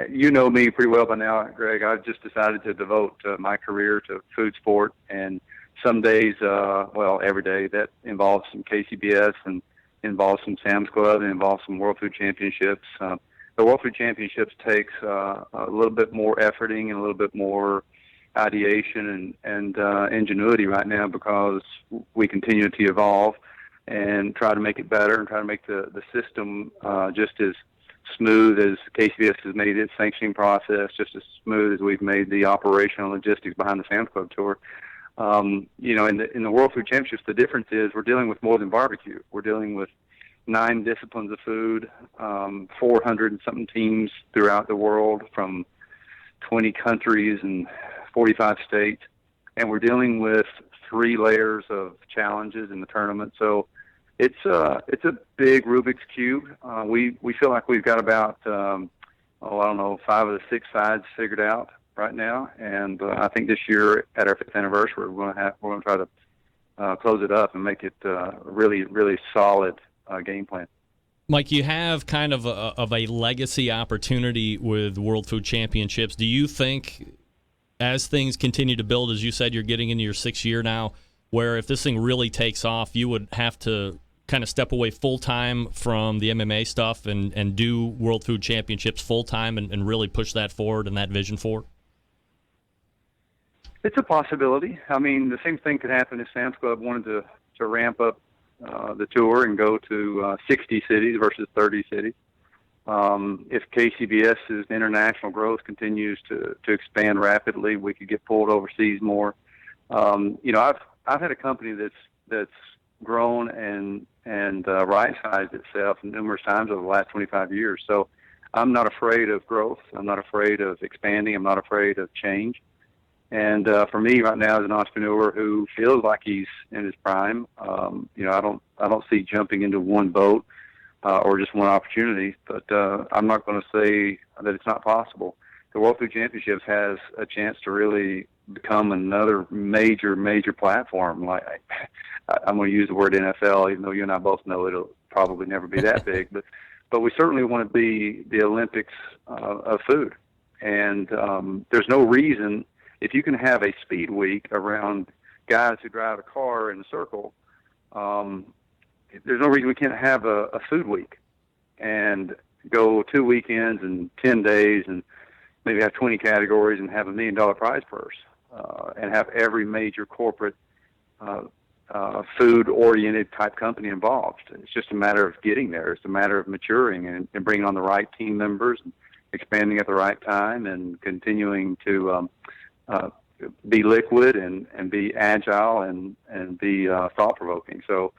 You know me pretty well by now, Greg. I've just decided to devote my career to food sport, and some days, every day, that involves some KCBS and involves some Sam's Club and involves some World Food Championships. The World Food Championships takes a little bit more efforting and a little bit more ideation and ingenuity right now, because we continue to evolve and try to make it better and try to make the system just as smooth as KCBS has made its sanctioning process, just as smooth as we've made the operational logistics behind the Sam's Club Tour. In the World Food Championships, the difference is we're dealing with more than barbecue. We're dealing with 9 disciplines of food, 400 and something teams throughout the world from 20 countries and 45 states, and we're dealing with 3 layers of challenges in the tournament. So it's a big Rubik's Cube. We feel like we've got about 5 of the 6 sides figured out right now, and I think this year at our 5th anniversary we're going to try to close it up and make it a really, really solid game plan. Mike, you have kind of a legacy opportunity with World Food Championships. Do you think, as things continue to build, as you said, you're getting into your 6th year now, where if this thing really takes off, you would have to kind of step away full-time from the MMA stuff and do World Food Championships full-time and really push that forward and that vision forward? It's a possibility. I mean, the same thing could happen if Sam's Club wanted to ramp up the tour and go to 60 cities versus 30 cities. If KCBS's international growth continues to expand rapidly, we could get pulled overseas more. I've had a company that's grown and right-sized itself numerous times over the last 25 years. So I'm not afraid of growth. I'm not afraid of expanding. I'm not afraid of change. And for me right now, as an entrepreneur who feels like he's in his prime, I don't see jumping into one boat or just one opportunity. But I'm not going to say that it's not possible. The World Food Championships has a chance to really become another major platform. Like I'm going to use the word NFL, even though you and I both know it'll probably never be that big. But we certainly want to be the Olympics of food. And there's no reason, if you can have a speed week around guys who drive a car in a circle, there's no reason we can't have a food week and go 2 weekends and 10 days and maybe have 20 categories and have $1 million prize purse and have every major corporate food-oriented type company involved. It's just a matter of getting there. It's a matter of maturing and bringing on the right team members and expanding at the right time and continuing to be liquid and be agile and be thought-provoking. So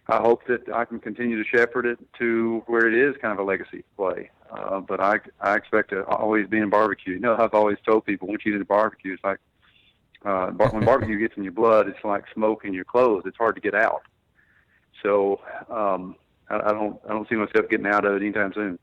I hope that I can continue to shepherd it to where it is kind of a legacy play. But I expect to always be in barbecue. You know, I've always told people, once you get into barbecue, it's like when barbecue gets in your blood, it's like smoke in your clothes. It's hard to get out. So I don't see myself getting out of it anytime soon.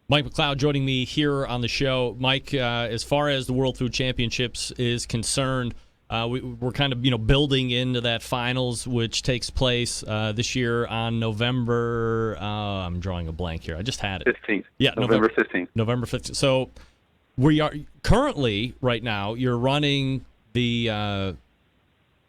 Mike McLeod joining me here on the show. Mike, as far as the World Food Championships is concerned, we're kind of building into that finals, which takes place this year on November. I'm drawing a blank here. I just had it. 15th. Yeah, November 15th. November 15th. So we are currently right now. You're running the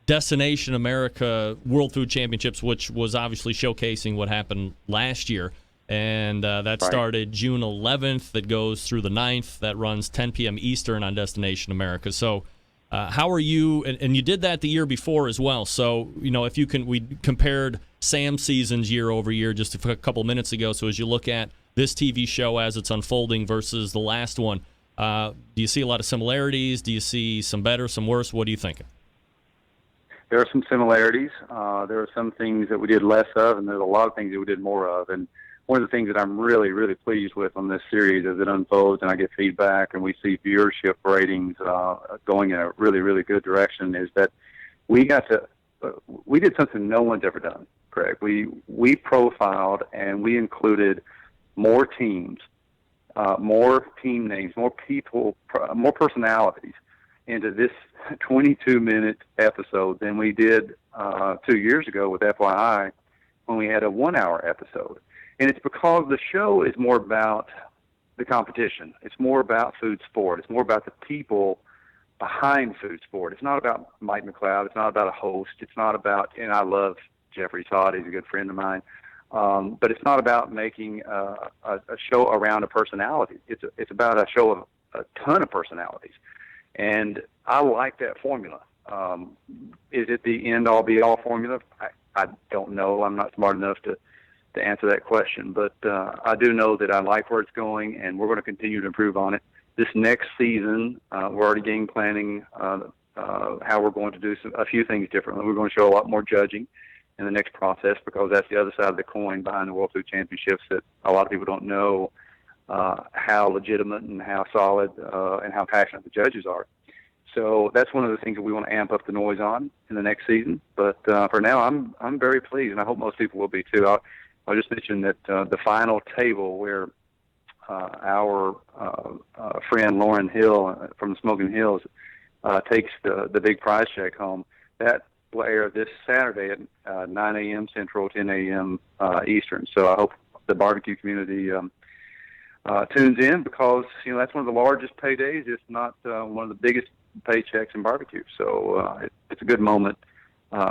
Destination America World Food Championships, which was obviously showcasing what happened last year. And that started June 11th. That goes through the 9th. That runs 10 p.m. Eastern on Destination America. So how are you? And you did that the year before as well. So, if you can, we compared Sam's seasons year over year just a couple minutes ago. So as you look at this TV show as it's unfolding versus the last one, do you see a lot of similarities? Do you see some better, some worse? What are you thinking? There are some similarities. There are some things that we did less of, and there's a lot of things that we did more of. And one of the things that I'm really, really pleased with on this series as it unfolds and I get feedback and we see viewership ratings going in a really, really good direction is that we did something no one's ever done, Craig. We profiled and we included more teams more team names, more people, more personalities into this 22-minute episode than we did 2 years ago with FYI when we had a 1-hour episode. And it's because the show is more about the competition. It's more about food sport. It's more about the people behind food sport. It's not about Mike McLeod. It's not about a host. It's not about, and I love Jeffrey Todd. He's a good friend of mine. But it's not about making a show around a personality. It's about a show of a ton of personalities. And I like that formula. Is it the end-all, be-all formula? I don't know. I'm not smart enough to answer that question. But I do know that I like where it's going, and we're going to continue to improve on it. This next season, we're already game planning how we're going to do a few things differently. We're going to show a lot more judging in the next process, because that's the other side of the coin behind the World Food Championships, that a lot of people don't know how legitimate and how solid and how passionate the judges are. So that's one of the things that we want to amp up the noise on in the next season. But for now, I'm very pleased, and I hope most people will be too. I'll just mention that the final table, where our friend Lauren Hill from the Smoking Hills takes the big prize check home, that will air this Saturday at 9 a.m. Central, 10 a.m. Eastern. So I hope the barbecue community tunes in, because that's one of the largest paydays, if not one of the biggest paychecks in barbecue. So it's a good moment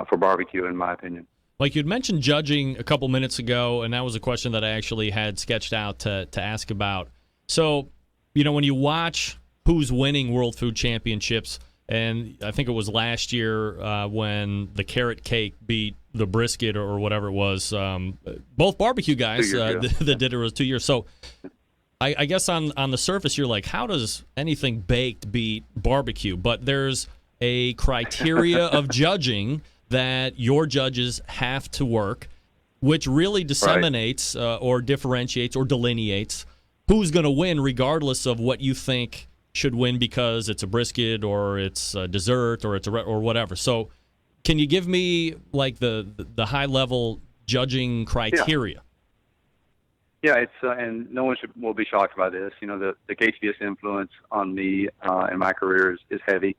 for barbecue, in my opinion. Like you'd mentioned judging a couple minutes ago, and that was a question that I actually had sketched out to ask about. So, when you watch who's winning World Food Championships, and I think it was last year when the carrot cake beat the brisket or whatever it was, both barbecue guys that did it was 2 years. So I guess on the surface, you're like, how does anything baked beat barbecue? But there's a criteria of judging that your judges have to work, which really disseminates or differentiates or delineates who's going to win, regardless of what you think should win, because it's a brisket or it's a dessert or it's or whatever. So can you give me like the high level judging criteria? Yeah, it's and no one will be shocked by this. The KCBS influence on me in my career is heavy.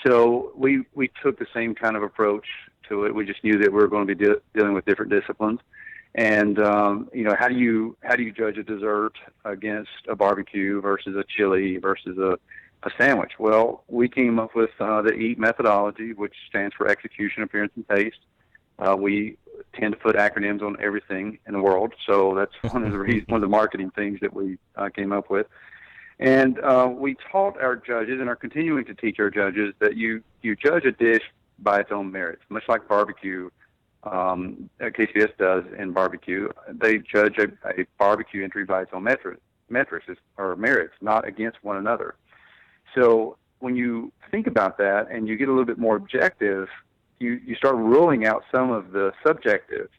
So we took the same kind of approach to it. We just knew that we were going to be dealing with different disciplines. And how do you judge a dessert against a barbecue versus a chili versus a sandwich? Well, we came up with the EAT methodology, which stands for execution, appearance, and taste. We tend to put acronyms on everything in the world, so that's one of the marketing things that we came up with. And we taught our judges, and are continuing to teach our judges, that you judge a dish by its own merits, much like barbecue. KCBS does in barbecue. They judge a barbecue entry by its own metrics or merits, not against one another. So when you think about that and you get a little bit more objective, you start ruling out some of the subjective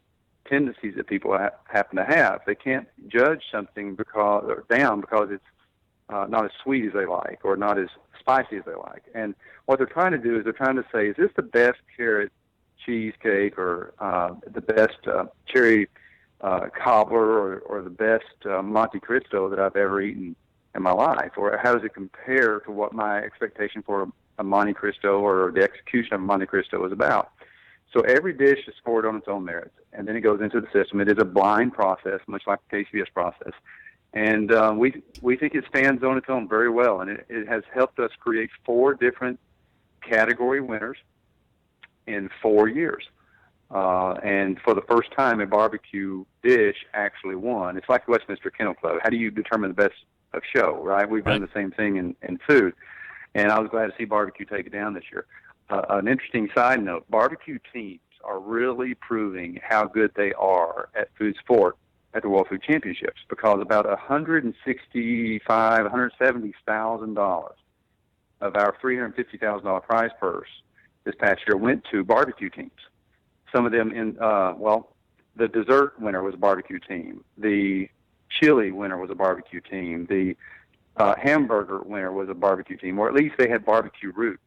tendencies that people happen to have. They can't judge something because it's not as sweet as they like or not as spicy as they like. And what they're trying to do is they're trying to say, is this the best carrot cheesecake or the best cherry cobbler or the best Monte Cristo that I've ever eaten in my life? Or how does it compare to what my expectation for a Monte Cristo or the execution of a Monte Cristo is about? So every dish is scored on its own merits, and then it goes into the system. It is a blind process, much like the KCBS process. And we think it stands on its own very well, and it has helped us create 4 different category winners in 4 years. And for the first time, a barbecue dish actually won. It's like the Westminster Kennel Club. How do you determine the best of show, right? We've done the same thing in food. And I was glad to see barbecue take it down this year. An interesting side note, barbecue teams are really proving how good they are at food sport at the World Food Championships, because about $170,000 of our $350,000 prize purse this past year went to barbecue teams. Some of them the dessert winner was a barbecue team. The chili winner was a barbecue team. The hamburger winner was a barbecue team, or at least they had barbecue roots.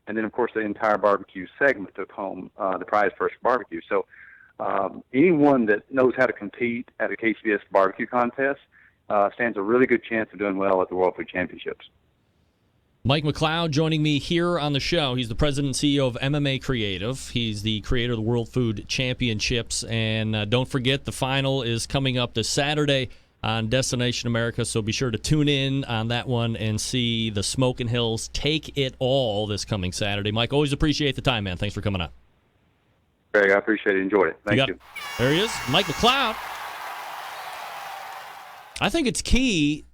And then, of course, the entire barbecue segment took home the prize purse for barbecue. So anyone that knows how to compete at a KCBS barbecue contest stands a really good chance of doing well at the World Food Championships. Mike McLeod joining me here on the show. He's the president and CEO of MMA Creative. He's the creator of the World Food Championships. And don't forget, the final is coming up this Saturday on Destination America, so be sure to tune in on that one and see the Smokin' Hills take it all this coming Saturday. Mike, always appreciate the time, man. Thanks for coming on. Greg, I appreciate it. Enjoyed it. Thank you. There he is, Mike McLeod. I think it's key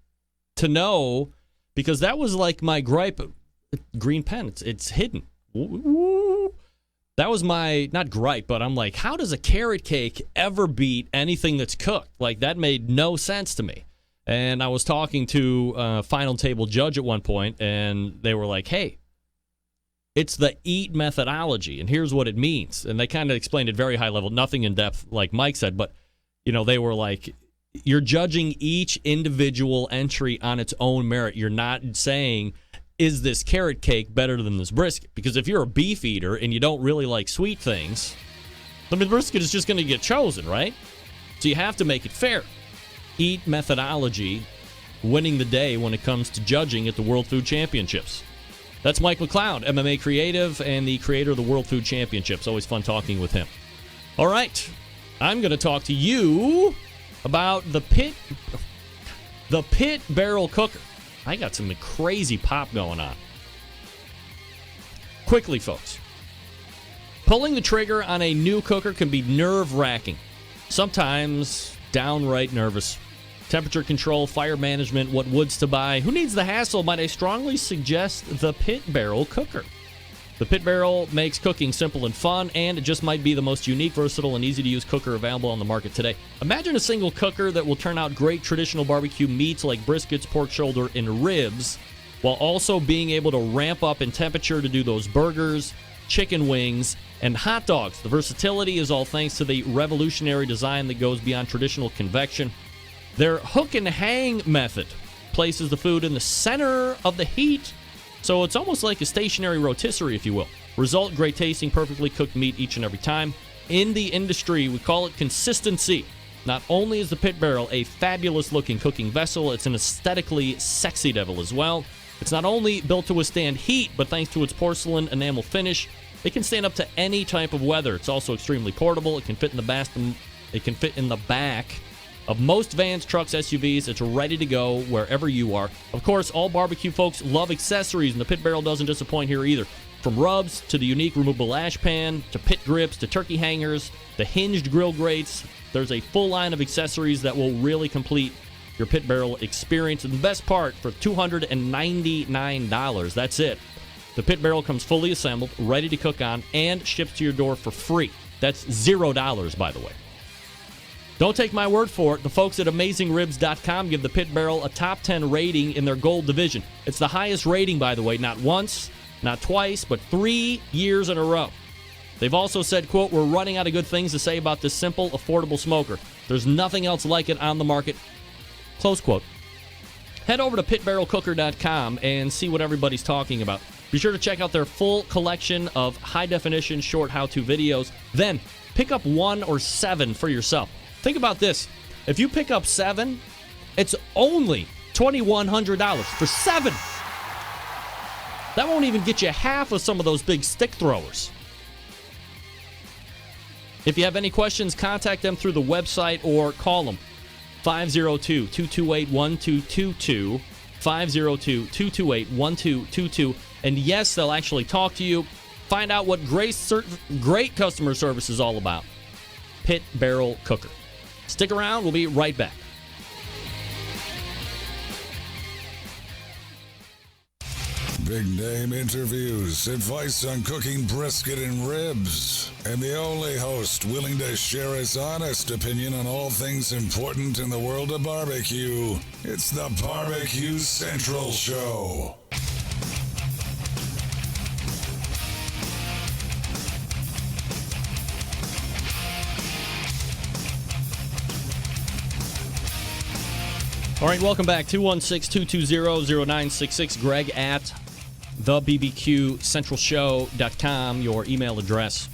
to know, because that was like my gripe. Green pen, it's hidden. That was my, not gripe, but I'm like, how does a carrot cake ever beat anything that's cooked? Like, that made no sense to me. And I was talking to a final table judge at one point, and they were like, hey, it's the EAT methodology, and here's what it means. And they kind of explained it very high level, nothing in depth like Mike said, but, they were like, you're judging each individual entry on its own merit. You're not saying, is this carrot cake better than this brisket? Because if you're a beef eater and you don't really like sweet things, then the brisket is just going to get chosen, right? So you have to make it fair. EAT methodology winning the day when it comes to judging at the World Food Championships. That's Mike McLeod, MMA Creative and the creator of the World Food Championships. Always fun talking with him. All right, I'm going to talk to you about the pit barrel cooker. I got some crazy pop going on. Quickly, folks. Pulling the trigger on a new cooker can be nerve-wracking. Sometimes downright nervous. Temperature control, fire management, what woods to buy. Who needs the hassle? Might I strongly suggest the pit barrel cooker. The pit barrel makes cooking simple and fun, and it just might be the most unique, versatile, and easy-to-use cooker available on the market today. Imagine a single cooker that will turn out great traditional barbecue meats like briskets, pork shoulder, and ribs, while also being able to ramp up in temperature to do those burgers, chicken wings, and hot dogs. The versatility is all thanks to the revolutionary design that goes beyond traditional convection. Their hook and hang method places the food in the center of the heat, so it's almost like a stationary rotisserie, if you will. Result, great tasting, perfectly cooked meat each and every time. In the industry, we call it consistency. Not only is the pit barrel a fabulous-looking cooking vessel, it's an aesthetically sexy devil as well. It's not only built to withstand heat, but thanks to its porcelain enamel finish, it can stand up to any type of weather. It's also extremely portable. It can fit in the back of most vans, trucks, SUVs. It's ready to go wherever you are. Of course, all barbecue folks love accessories, and the pit barrel doesn't disappoint here either. From rubs to the unique removable ash pan, to pit grips, to turkey hangers, the hinged grill grates, there's a full line of accessories that will really complete your pit barrel experience. And the best part, for $299, that's it. The pit barrel comes fully assembled, ready to cook on, and ships to your door for free. That's $0, by the way. Don't take my word for it. The folks at AmazingRibs.com give the pit barrel a top 10 rating in their gold division. It's the highest rating, by the way, not once, not twice, but 3 years in a row. They've also said, quote, we're running out of good things to say about this simple, affordable smoker. There's nothing else like it on the market, close quote. Head over to pitbarrelcooker.com and see what everybody's talking about. Be sure to check out their full collection of high-definition short how-to videos. Then, pick up 1 or 7 for yourself. Think about this. If you pick up 7, it's only $2,100 for 7. That won't even get you half of some of those big stick throwers. If you have any questions, contact them through the website or call them. 502-228-1222. 502-228-1222. And yes, they'll actually talk to you. Find out what great customer service is all about. Pit Barrel Cooker. Stick around. We'll be right back. Big name interviews, advice on cooking brisket and ribs, and the only host willing to share his honest opinion on all things important in the world of barbecue. It's the Barbecue Central Show. All right, welcome back. 216-220-0966. Greg at thebbqcentralshow.com, your email address.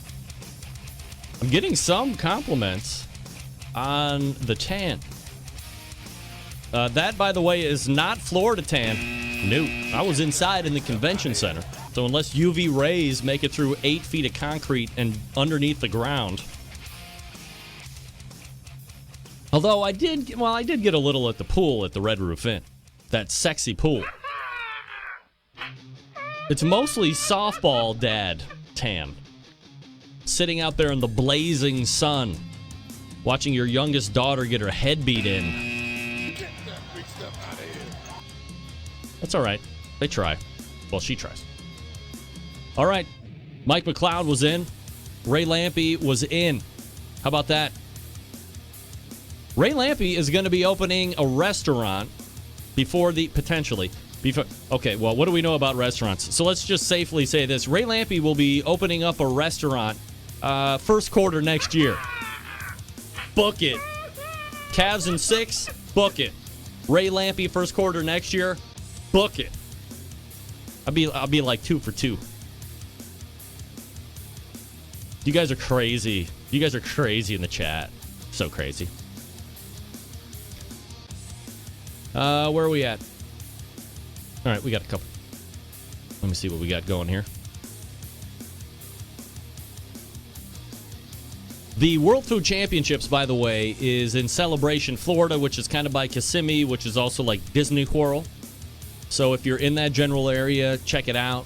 I'm getting some compliments on the tan. That, by the way, is not Florida tan. No. I was inside in the convention center. So unless UV rays make it through 8 feet of concrete and underneath the ground. Although I did get a little at the pool at the Red Roof Inn. That sexy pool. It's mostly softball dad tan. Sitting out there in the blazing sun, watching your youngest daughter get her head beat in. Get that big stuff out of here. That's all right. They try. Well, she tries. All right. Mike McLeod was in. Ray Lampe was in. How about that? Ray Lampe is going to be opening a restaurant Okay, well, what do we know about restaurants? So let's just safely say this. Ray Lampe will be opening up a restaurant first quarter next year. Book it. Cavs in 6, book it. Ray Lampe first quarter next year, book it. I'll be like 2 for 2. You guys are crazy. You guys are crazy in the chat. So crazy. Where are we at? All right, we got a couple. Let me see what we got going here. The World Food Championships, by the way, is in Celebration, Florida, which is kind of by Kissimmee, which is also like Disney World. So if you're in that general area, check it out.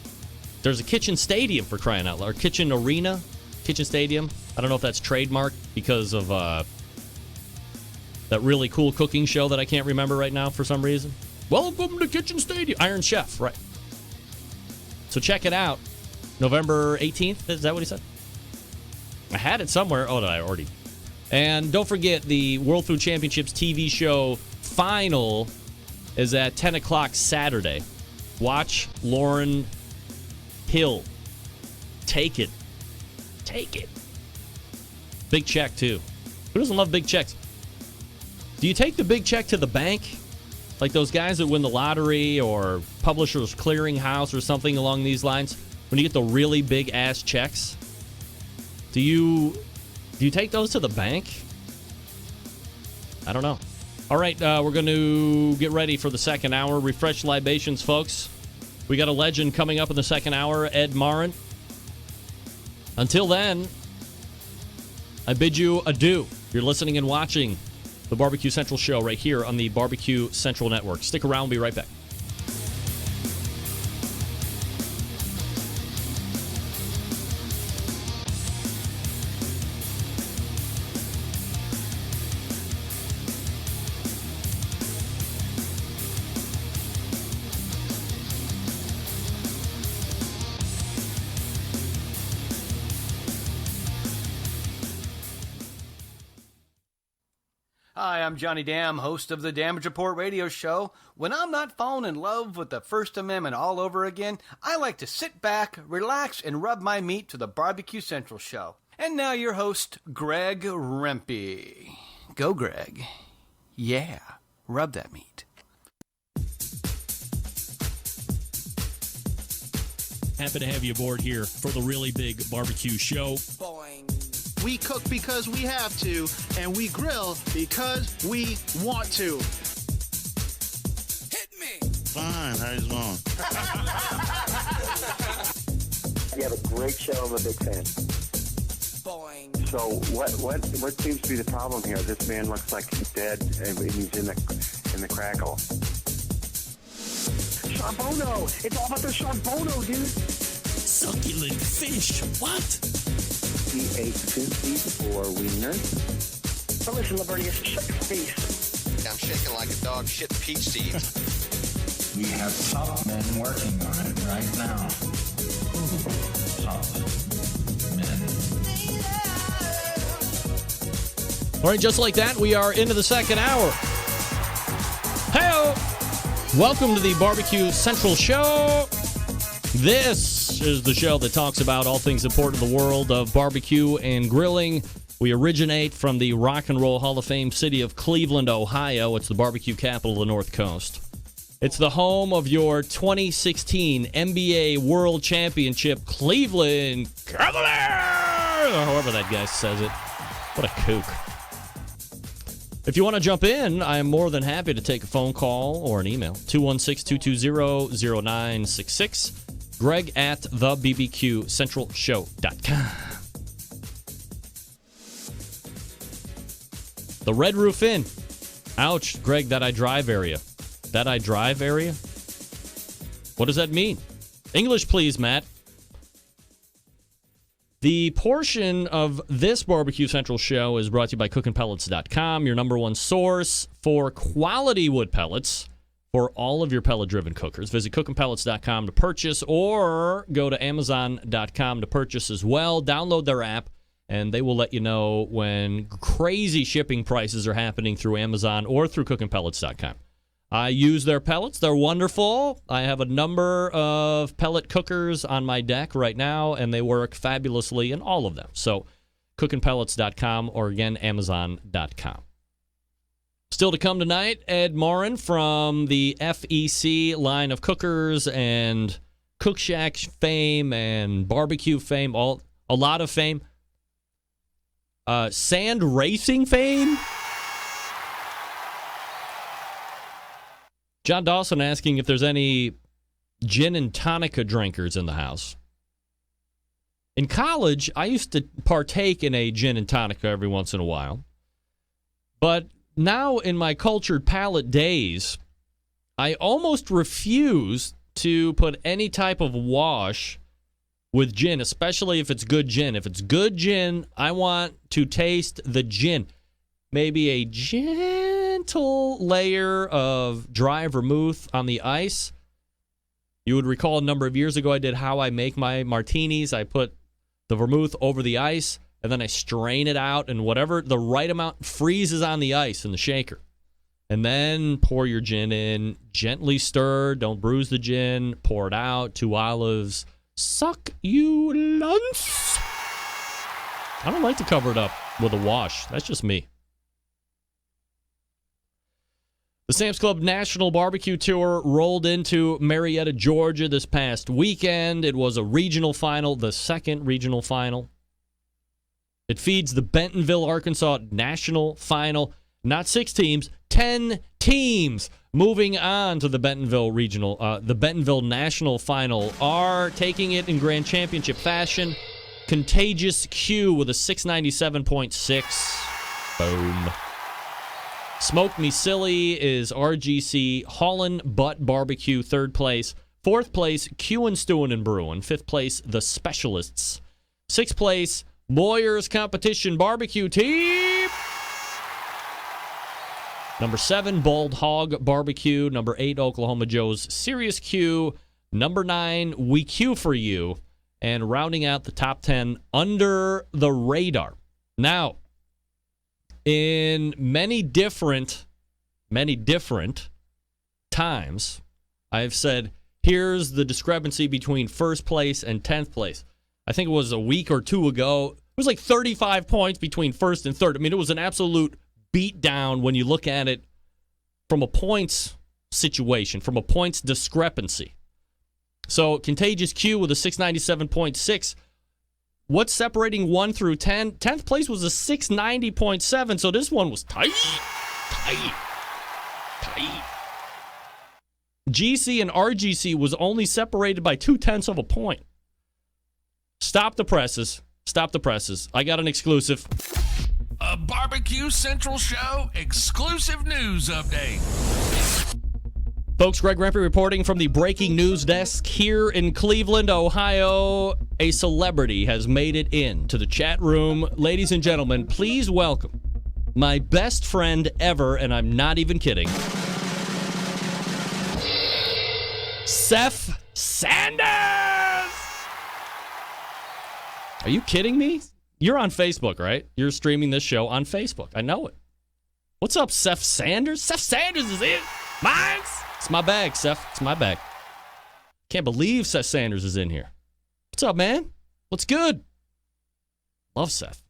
There's a kitchen stadium, for crying out loud. Or kitchen arena, kitchen stadium. I don't know if that's trademarked because of that really cool cooking show that I can't remember right now for some reason. Welcome to Kitchen Stadium. Iron Chef, right. So check it out. November 18th, is that what he said? I had it somewhere. Oh, no, I already. And don't forget, the World Food Championships TV show final is at 10 o'clock Saturday. Watch Lauryn Hill. Take it. Take it. Big check, too. Who doesn't love big checks? Do you take the big check to the bank? Like those guys that win the lottery or Publishers Clearinghouse or something along these lines? When you get the really big-ass checks? Do you take those to the bank? I don't know. All right, we're going to get ready for the second hour. Refresh libations, folks. We got a legend coming up in the second hour, Ed Marin. Until then, I bid you adieu. You're listening and watching the Barbecue Central Show right here on the Barbecue Central Network. Stick around. We'll be right back. Hi, I'm Johnny Dam, host of the Damage Report radio show. When I'm not falling in love with the First Amendment all over again, I like to sit back, relax, and rub my meat to the Barbecue Central show. And now your host, Greg Rempe. Go, Greg. Yeah, rub that meat. Happy to have you aboard here for the really big barbecue show. Boing. We cook because we have to, and we grill because we want to. Hit me! Fine, how you doing? You have a great show. I'm a big fan. Boing. So what seems to be the problem here? This man looks like he's dead, and he's in the crackle. Charbono! It's all about the Charbono, dude! Succulent fish. What? He ate 54 wieners. But listen, Lavernius, shut your face. I'm shaking like a dog shit peach seeds. We have top men working on it right now. Top men. All right, just like that, we are into the second hour. Hey-o! Welcome to the Barbecue Central Show. This is the show that talks about all things important in the world of barbecue and grilling. We originate from the Rock and Roll Hall of Fame city of Cleveland, Ohio. It's the barbecue capital of the North Coast. It's the home of your 2016 NBA World Championship Cleveland Cavaliers, or however that guy says it. What a kook. If you want to jump in, I am more than happy to take a phone call or an email. 216-220-0966. Greg at thebbqcentralshow.com. The Red Roof Inn. Ouch, Greg, that I drive area. That I drive area? What does that mean? English, please, Matt. The portion of this Barbecue Central show is brought to you by cookinpellets.com, your number one source for quality wood pellets for all of your pellet-driven cookers. Visit cookinpellets.com to purchase or go to amazon.com to purchase as well. Download their app, and they will let you know when crazy shipping prices are happening through Amazon or through cookinpellets.com. I use their pellets. They're wonderful. I have a number of pellet cookers on my deck right now, and they work fabulously in all of them. So cookinpellets.com or, again, amazon.com. Still to come tonight, Ed Morin from the FEC line of cookers and Cook Shack fame and barbecue fame, a lot of fame. Sand racing fame? John Dawson asking if there's any gin and tonica drinkers in the house. In college, I used to partake in a gin and tonica every once in a while. But now in my cultured palate days, I almost refuse to put any type of wash with gin, especially if it's good gin. If it's good gin, I want to taste the gin. Maybe a gentle layer of dry vermouth on the ice. You would recall a number of years ago I did how I make my martinis. I put the vermouth over the ice, and then I strain it out, and whatever the right amount freezes on the ice in the shaker. And then pour your gin in, gently stir, don't bruise the gin, pour it out, 2 olives, suck you lunch. I don't like to cover it up with a wash. That's just me. The Sam's Club National Barbecue Tour rolled into Marietta, Georgia this past weekend. It was a regional final, the second regional final. It feeds the Bentonville, Arkansas National Final. Not 6 teams, 10 teams moving on to the Bentonville Regional. The Bentonville National Final are taking it in grand championship fashion. Contagious Q with a 697.6. Boom. Smoke Me Silly is RGC Haulin' Butt Barbecue, 3rd place. 4th place, Qin' Stewin' and Brewin'. 5th place, The Specialists. 6th place, Boyer's Competition Barbecue Team. Number 7, Bald Hog Barbecue. Number 8, Oklahoma Joe's Serious Q. Number 9, We Q For You. And rounding out the top 10, Under the Radar. Now, in many different times, I've said, here's the discrepancy between 1st place and 10th place. I think it was a week or 2 ago. It was like 35 points between 1st and 3rd. I mean, it was an absolute beatdown when you look at it from a points situation, from a points discrepancy. So, Contagious Q with a 697.6. What's separating 1 through 10? 10th place was a 690.7, so this one was tight. GC and RGC was only separated by 0.2 of a point. Stop the presses. I got an exclusive. A Barbecue Central Show exclusive news update. Folks, Greg Rempe reporting from the breaking news desk here in Cleveland, Ohio. A celebrity has made it in to the chat room. Ladies and gentlemen, please welcome my best friend ever, and I'm not even kidding, Seth Sanders! Are you kidding me? You're on Facebook, right? You're streaming this show on Facebook. I know it. What's up, Seth Sanders? Seth Sanders is in. Mine's. It's my bag, Seth. It's my bag. Can't believe Seth Sanders is in here. What's up, man? What's good? Love Seth.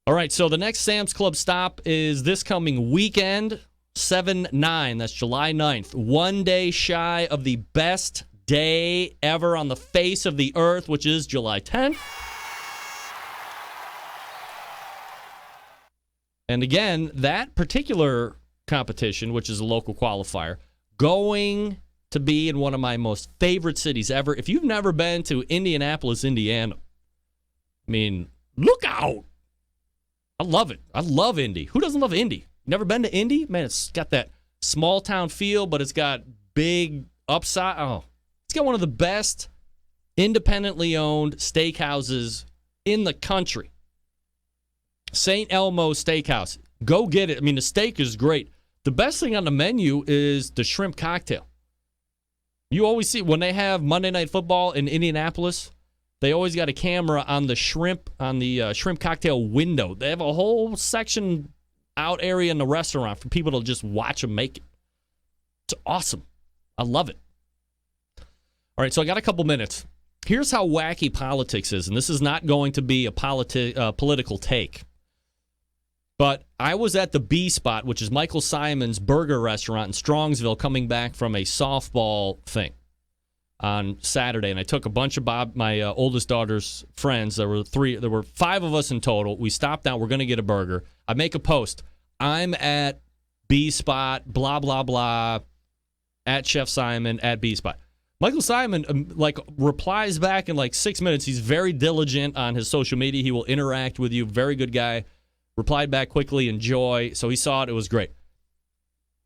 All right, so the next Sam's Club stop is this coming weekend, 7/9. That's July 9th. 1 day shy of the best day ever on the face of the earth, which is July 10th. And again, that particular competition, which is a local qualifier, going to be in one of my most favorite cities ever. If you've never been to Indianapolis, Indiana, I mean, look out. I love it. I love Indy. Who doesn't love Indy? Never been to Indy? Man, it's got that small town feel, but it's got big upside. Oh, it's got one of the best independently owned steakhouses in the country. St. Elmo Steakhouse. Go get it. I mean, the steak is great. The best thing on the menu is the shrimp cocktail. You always see when they have Monday Night Football in Indianapolis, they always got a camera on the shrimp cocktail window. They have a whole section out area in the restaurant for people to just watch them make it. It's awesome. I love it. All right, so I got a couple minutes. Here's how wacky politics is, and this is not going to be a political take. But I was at the B Spot, which is Michael Simon's burger restaurant in Strongsville, coming back from a softball thing on Saturday, and I took a bunch of my oldest daughter's friends. There were 5 of us in total. We stopped down. We're going to get a burger. I make a post. I'm at B Spot, blah, blah, blah, at Chef Simon, at B Spot. Michael Simon, replies back in 6 minutes. He's very diligent on his social media. He will interact with you. Very good guy. Replied back quickly, enjoy. So he saw it. It was great.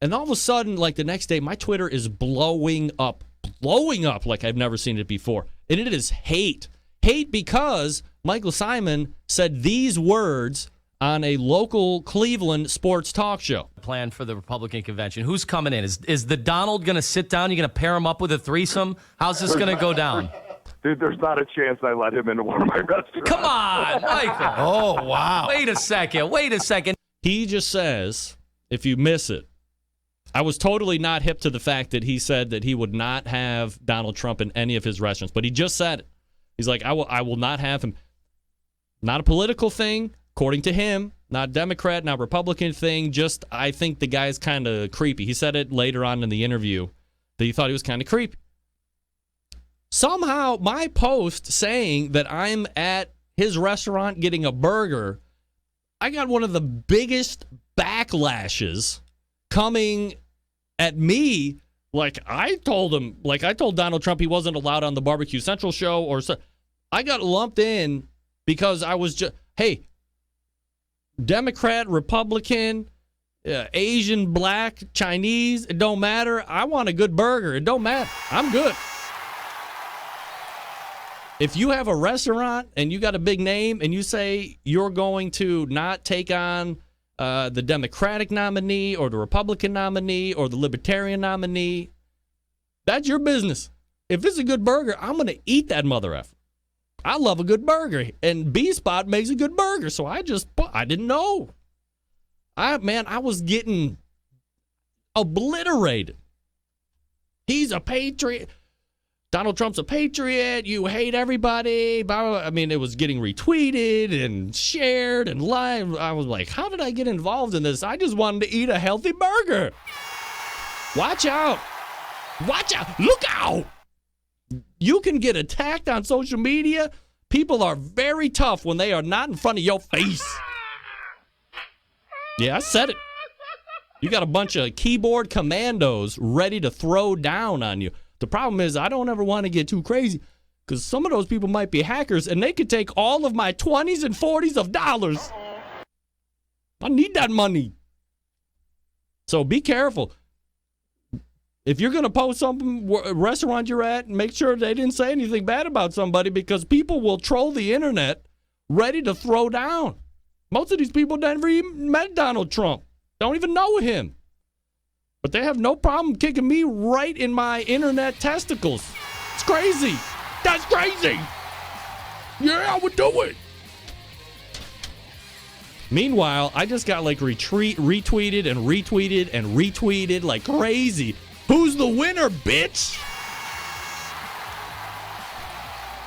And all of a sudden, the next day, my Twitter is blowing up like I've never seen it before. And it is hate. Hate because Michael Simon said these words on a local Cleveland sports talk show. Plan for the Republican convention. Who's coming in? Is the Donald going to sit down? You going to pair him up with a threesome? How's this going to go down? Dude, there's not a chance I let him into one of my restaurants. Come on, Michael. Oh, wow. Wait a second. He just says, if you miss it, I was totally not hip to the fact that he said that he would not have Donald Trump in any of his restaurants, but he just said it. He's like, I will not have him. Not a political thing, according to him, not Democrat, not Republican thing, just I think the guy's kind of creepy. He said it later on in the interview that he thought he was kind of creepy. Somehow, my post saying that I'm at his restaurant getting a burger, I got one of the biggest backlashes coming at me. I told Donald Trump he wasn't allowed on the Barbecue Central show, or so. I got lumped in because I was just, hey, Democrat, Republican, Asian, Black, Chinese, it don't matter. I want a good burger. It don't matter. I'm good. If you have a restaurant and you got a big name and you say you're going to not take on the Democratic nominee or the Republican nominee or the Libertarian nominee, that's your business. If it's a good burger, I'm going to eat that mother effer. I love a good burger, and B Spot makes a good burger, so I didn't know. I was getting obliterated. He's a patriot. Donald Trump's a patriot. You hate everybody. Blah, blah, blah. I mean, it was getting retweeted and shared and live. I was like, how did I get involved in this? I just wanted to eat a healthy burger. Watch out. Watch out. Look out. You can get attacked on social media. People are very tough when they are not in front of your face. Yeah, I said it. You got a bunch of keyboard commandos ready to throw down on you. The problem is I don't ever want to get too crazy because some of those people might be hackers and they could take all of my 20s and 40s of dollars. I need that money. So be careful. If you're going to post something, restaurant you're at, make sure they didn't say anything bad about somebody because people will troll the internet ready to throw down. Most of these people never even met Donald Trump. Don't even know him. But they have no problem kicking me right in my internet testicles. It's crazy. That's crazy. Yeah, I would do it. Meanwhile, I just got retweeted and retweeted and retweeted like crazy. Who's the winner, bitch?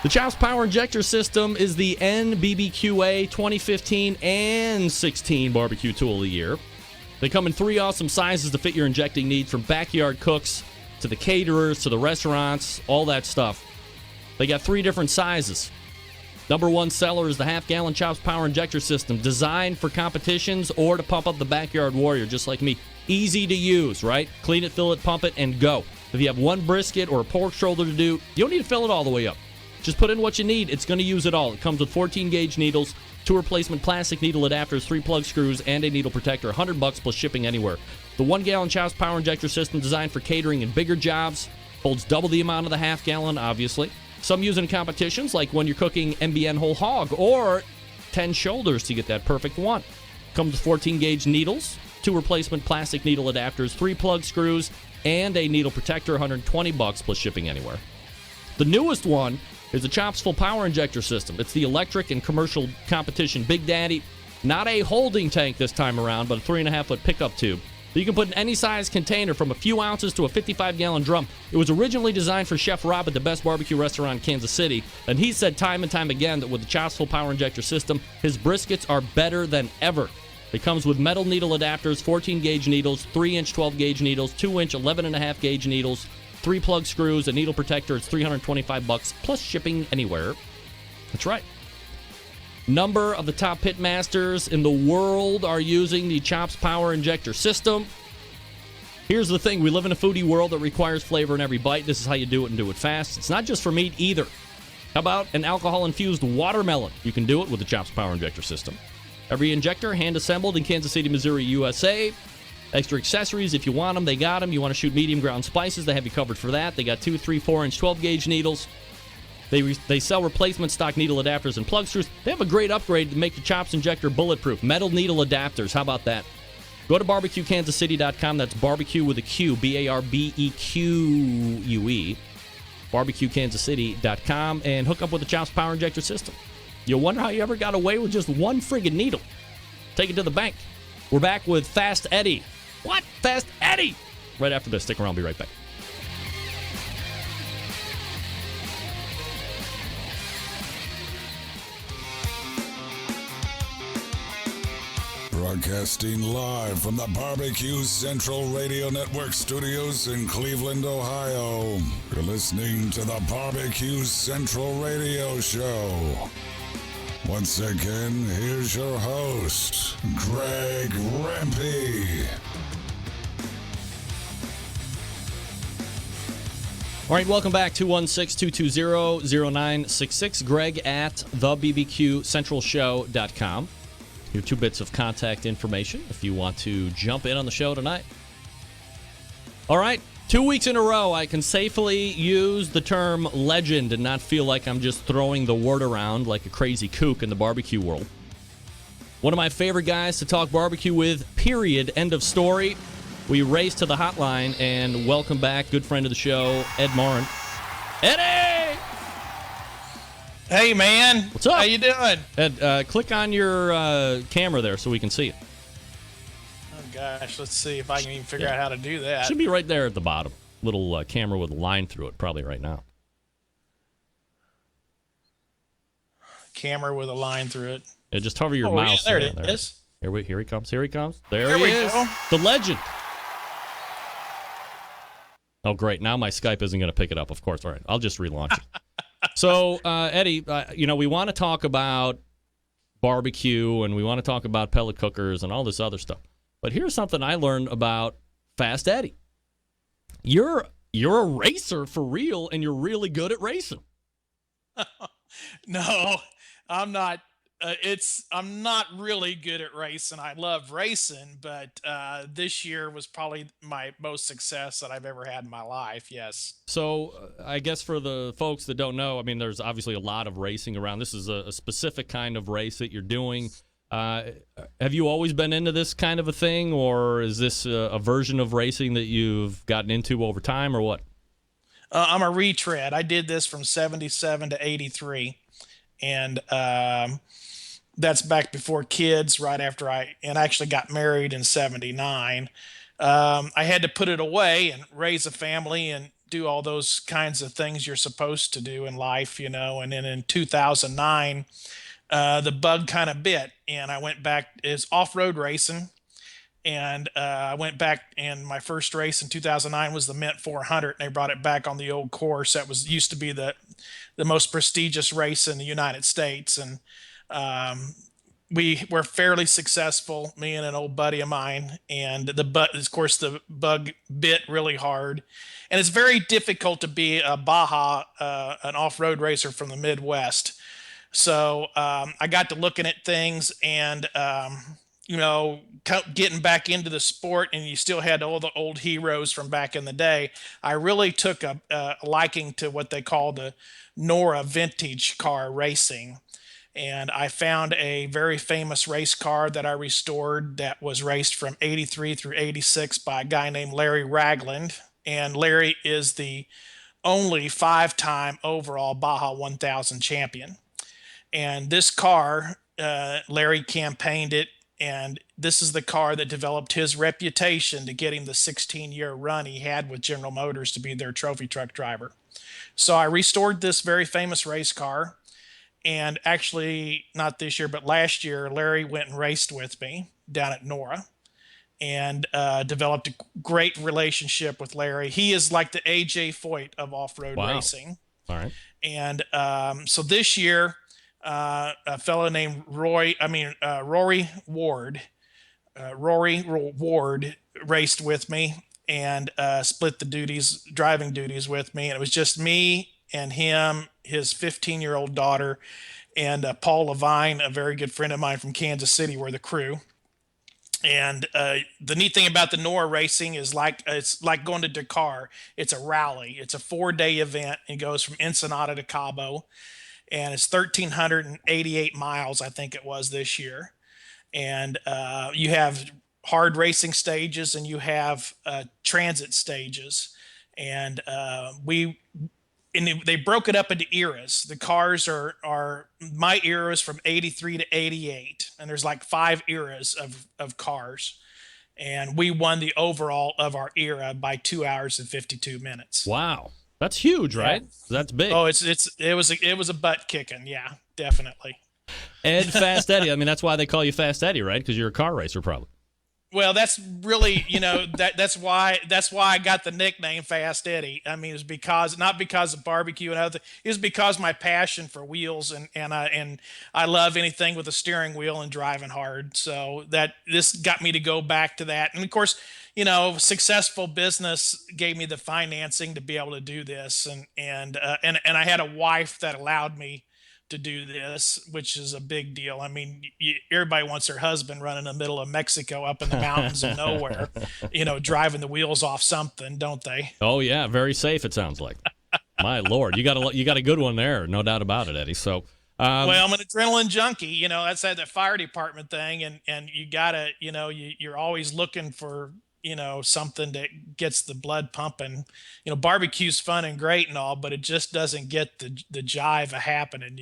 The Chops Power Injector System is the NBBQA 2015 and 16 barbecue tool of the year. They come in 3 awesome sizes to fit your injecting needs, from backyard cooks to the caterers to the restaurants, all that stuff. They got 3 different sizes. Number one seller is the half-gallon Chops Power Injector System, designed for competitions or to pump up the backyard warrior, just like me. Easy to use, right? Clean it, fill it, pump it, and go. If you have one brisket or a pork shoulder to do, you don't need to fill it all the way up. Just put in what you need. It's going to use it all. It comes with 14-gauge needles, 2 replacement plastic needle adapters, 3 plug screws, and a needle protector. $100 plus shipping anywhere. The 1-gallon Chops Power Injector System, designed for catering and bigger jobs, holds double the amount of the half-gallon, obviously. Some use in competitions, like when you're cooking MBN whole hog, or 10 shoulders to get that perfect one. Comes with 14-gauge needles, 2 replacement plastic needle adapters, 3 plug screws, and a needle protector. $120 plus shipping anywhere. The newest one is the Chops Full Power Injector System. It's the electric and commercial competition Big Daddy. Not a holding tank this time around, but a 3.5-foot pickup tube that you can put in any size container, from a few ounces to a 55-gallon drum. It was originally designed for Chef Rob at the best barbecue restaurant in Kansas City, and he said time and time again that with the Chops Full Power Injector System, his briskets are better than ever. It comes with metal needle adapters, 14-gauge needles, 3-inch 12-gauge needles, 2-inch 11.5-gauge needles, 3 plug screws, a needle protector. It's $325 plus shipping anywhere. That's right. Number of the top pit masters in the world are using the Chops Power Injector System. Here's the thing. We live in a foodie world that requires flavor in every bite. This is how you do it and do it fast. It's not just for meat either. How about an alcohol-infused watermelon? You can do it with the Chops Power Injector System. Every injector hand-assembled in Kansas City, Missouri, USA. Extra accessories if you want them. They got them. You want to shoot medium ground spices, they have you covered for that. They got 2, 3, 4-inch 12-gauge needles. They sell replacement stock needle adapters and plug screws. They have a great upgrade to make the Chops Injector bulletproof. Metal needle adapters. How about that? Go to barbecuekansascity.com. That's barbecue with a Q. BARBEQUE. barbecuekansascity.com and hook up with the Chops Power Injector System. You'll wonder how you ever got away with just one friggin' needle. Take it to the bank. We're back with Fast Eddie. What? Fast Eddie! Right after this. Stick around. I'll be right back. Broadcasting live from the Barbecue Central Radio Network studios in Cleveland, Ohio. You're listening to the Barbecue Central Radio Show. Once again, here's your host, Greg Rempe. All right, welcome back. 216-220-0966. Greg at thebbqcentralshow.com. Your 2 bits of contact information if you want to jump in on the show tonight. All right, 2 weeks in a row, I can safely use the term legend and not feel like I'm just throwing the word around like a crazy kook in the barbecue world. One of my favorite guys to talk barbecue with, period, end of story. We race to the hotline and welcome back good friend of the show, Ed Morin. Eddie! Hey, man. What's up? How you doing? Ed, click on your camera there so we can see it. Oh, gosh. Let's see if I can even figure out how to do that. Should be right there at the bottom. Little camera with a line through it, probably right now. Camera with a line through it. Yeah, just hover your mouse. Yeah, there it is. Here he comes. Here he comes. There he is. Go. The legend. Oh, great. Now my Skype isn't going to pick it up, of course. All right. I'll just relaunch it. So, Eddie, we want to talk about barbecue and we want to talk about pellet cookers and all this other stuff. But here's something I learned about Fast Eddie. You're a racer for real, and you're really good at racing. No, I'm not. I'm not really good at racing. I love racing, but this year was probably my most success that I've ever had in my life. Yes. So I guess for the folks that don't know, I mean, there's obviously a lot of racing around. This is a specific kind of race that you're doing. Have you always been into this kind of a thing, or is this a version of racing that you've gotten into over time, or what? I'm a retread. I did this from 77 to 83. And that's back before kids, right after I actually got married in 79. I had to put it away and raise a family and do all those kinds of things you're supposed to do in life, And then in 2009, the bug kind of bit, and I went back as off-road racing. And I went back, and my first race in 2009 was the Mint 400, and they brought it back on the old course that was used to be the most prestigious race in the United States. And we were fairly successful, me and an old buddy of mine. And of course, the bug bit really hard, and it's very difficult to be a Baja, an off-road racer from the Midwest. So I got to looking at things, and getting back into the sport, and you still had all the old heroes from back in the day. I really took a liking to what they call the Nora vintage car racing. And I found a very famous race car that I restored that was raced from 83 through 86 by a guy named Larry Ragland. And Larry is the only 5-time overall Baja 1000 champion. And this car, Larry campaigned it, and this is the car that developed his reputation to get him the 16-year run he had with General Motors to be their trophy truck driver. So I restored this very famous race car, and actually not this year, but last year, Larry went and raced with me down at Nora, and developed a great relationship with Larry. He is like the AJ Foyt of off-road racing. All right. And so this year, a fellow named Rory Ward raced with me and split the driving duties with me. And it was just me and him, his 15-year-old daughter, and Paul Levine, a very good friend of mine from Kansas City, were the crew. And the neat thing about the Nora racing is it's like going to Dakar. It's a rally. It's a 4-day event. It goes from Ensenada to Cabo, and it's 1,388 miles, I think it was this year. And you have hard racing stages, and you have transit stages. And they broke it up into eras. The cars are my eras from 83 to 88, and there's like 5 eras of cars. And we won the overall of our era by 2 hours and 52 minutes. Wow. That's huge, right? Yeah. That's big. Oh, it was a butt kicking. Yeah, definitely. Ed Fast Eddie. I mean, that's why they call you Fast Eddie, right? Because you're a car racer, probably. Well, that's really, that's why I got the nickname Fast Eddie. I mean, it's not because of barbecue and other. It's because my passion for wheels, and I love anything with a steering wheel and driving hard. So this got me to go back to that. And of course, successful business gave me the financing to be able to do this, and I had a wife that allowed me to do this, which is a big deal. I mean, everybody wants their husband running in the middle of Mexico up in the mountains of nowhere, driving the wheels off something, don't they? Oh yeah, very safe. It sounds like. My Lord, you got a good one there, no doubt about it, Eddie. So, well, I'm an adrenaline junkie. That's that fire department thing, and you gotta, you're always looking for something that gets the blood pumping. Barbecue's fun and great and all, but it just doesn't get the jive of happening,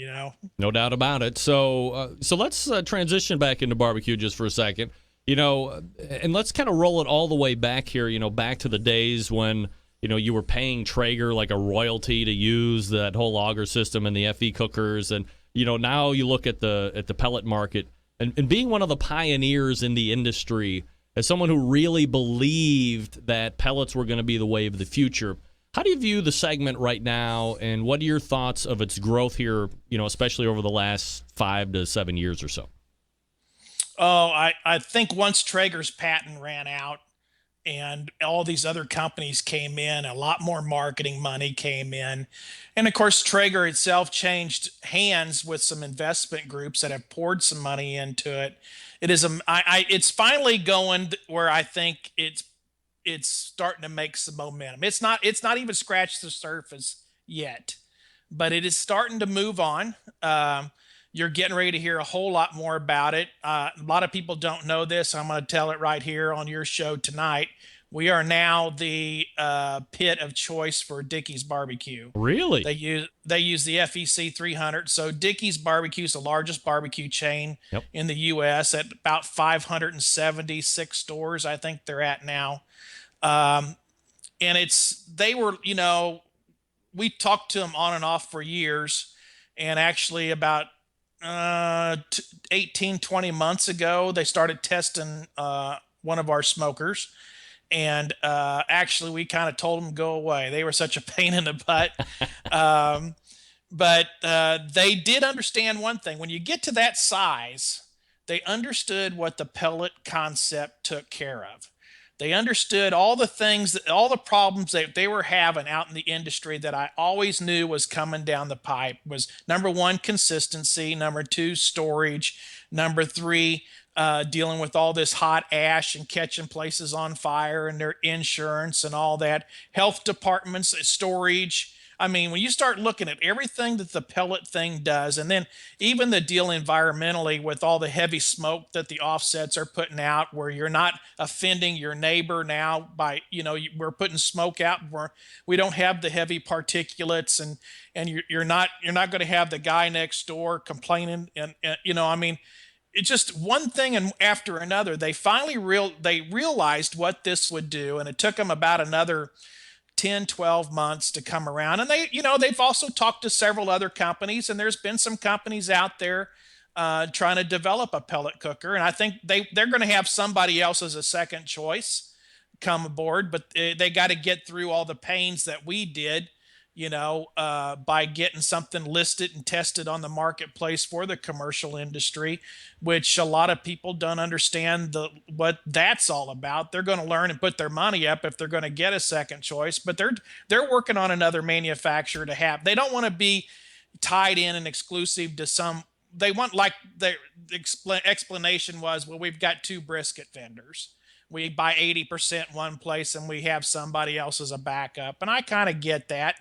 No doubt about it. So let's transition back into barbecue just for a second, and let's kind of roll it all the way back here, back to the days when, you were paying Traeger like a royalty to use that whole auger system and the FE cookers. And, now you look at the pellet market and being one of the pioneers in the industry, as someone who really believed that pellets were going to be the way of the future, how do you view the segment right now, and what are your thoughts of its growth here, especially over the last 5 to 7 years or so? Oh, I think once Traeger's patent ran out and all these other companies came in, a lot more marketing money came in. And of course, Traeger itself changed hands with some investment groups that have poured some money into it. It's finally going where I think it's starting to make some momentum. It's not even scratched the surface yet, but it is starting to move on. You're getting ready to hear a whole lot more about it. A lot of people don't know this. I'm going to tell it right here on your show tonight. We are now the pit of choice for Dickey's Barbecue. Really? They use the FEC 300. So Dickey's Barbecue is the largest barbecue chain in the U.S. at about 576 stores, I think they're at now. And we talked to them on and off for years, and actually about 18, 20 months ago, they started testing one of our smokers. And actually, we kind of told them to go away. They were such a pain in the butt. But they did understand one thing. When you get to that size, they understood what the pellet concept took care of. They understood all the things, all the problems that they were having out in the industry that I always knew was coming down the pipe was, number one, consistency, number two, storage, number three, dealing with all this hot ash and catching places on fire and their insurance and all that, health departments, storage. I mean, when you start looking at everything that the pellet thing does, and then even the deal environmentally with all the heavy smoke that the offsets are putting out, where you're not offending your neighbor now by, we're putting smoke out where we don't have the heavy particulates, and you're not going to have the guy next door complaining, and I mean, it's just one thing and after another. They finally realized what this would do, and it took them about another 10, 12 months to come around. And they've also talked to several other companies, and there's been some companies out there trying to develop a pellet cooker. And I think they're going to have somebody else as a second choice come aboard, but they got to get through all the pains that we did, by getting something listed and tested on the marketplace for the commercial industry, which a lot of people don't understand what that's all about. They're going to learn and put their money up if they're going to get a second choice, but they're working on another manufacturer to have. They don't want to be tied in and exclusive to some. They want, like the explanation was, well, we've got two brisket vendors. We buy 80% one place and we have somebody else as a backup. And I kind of get that,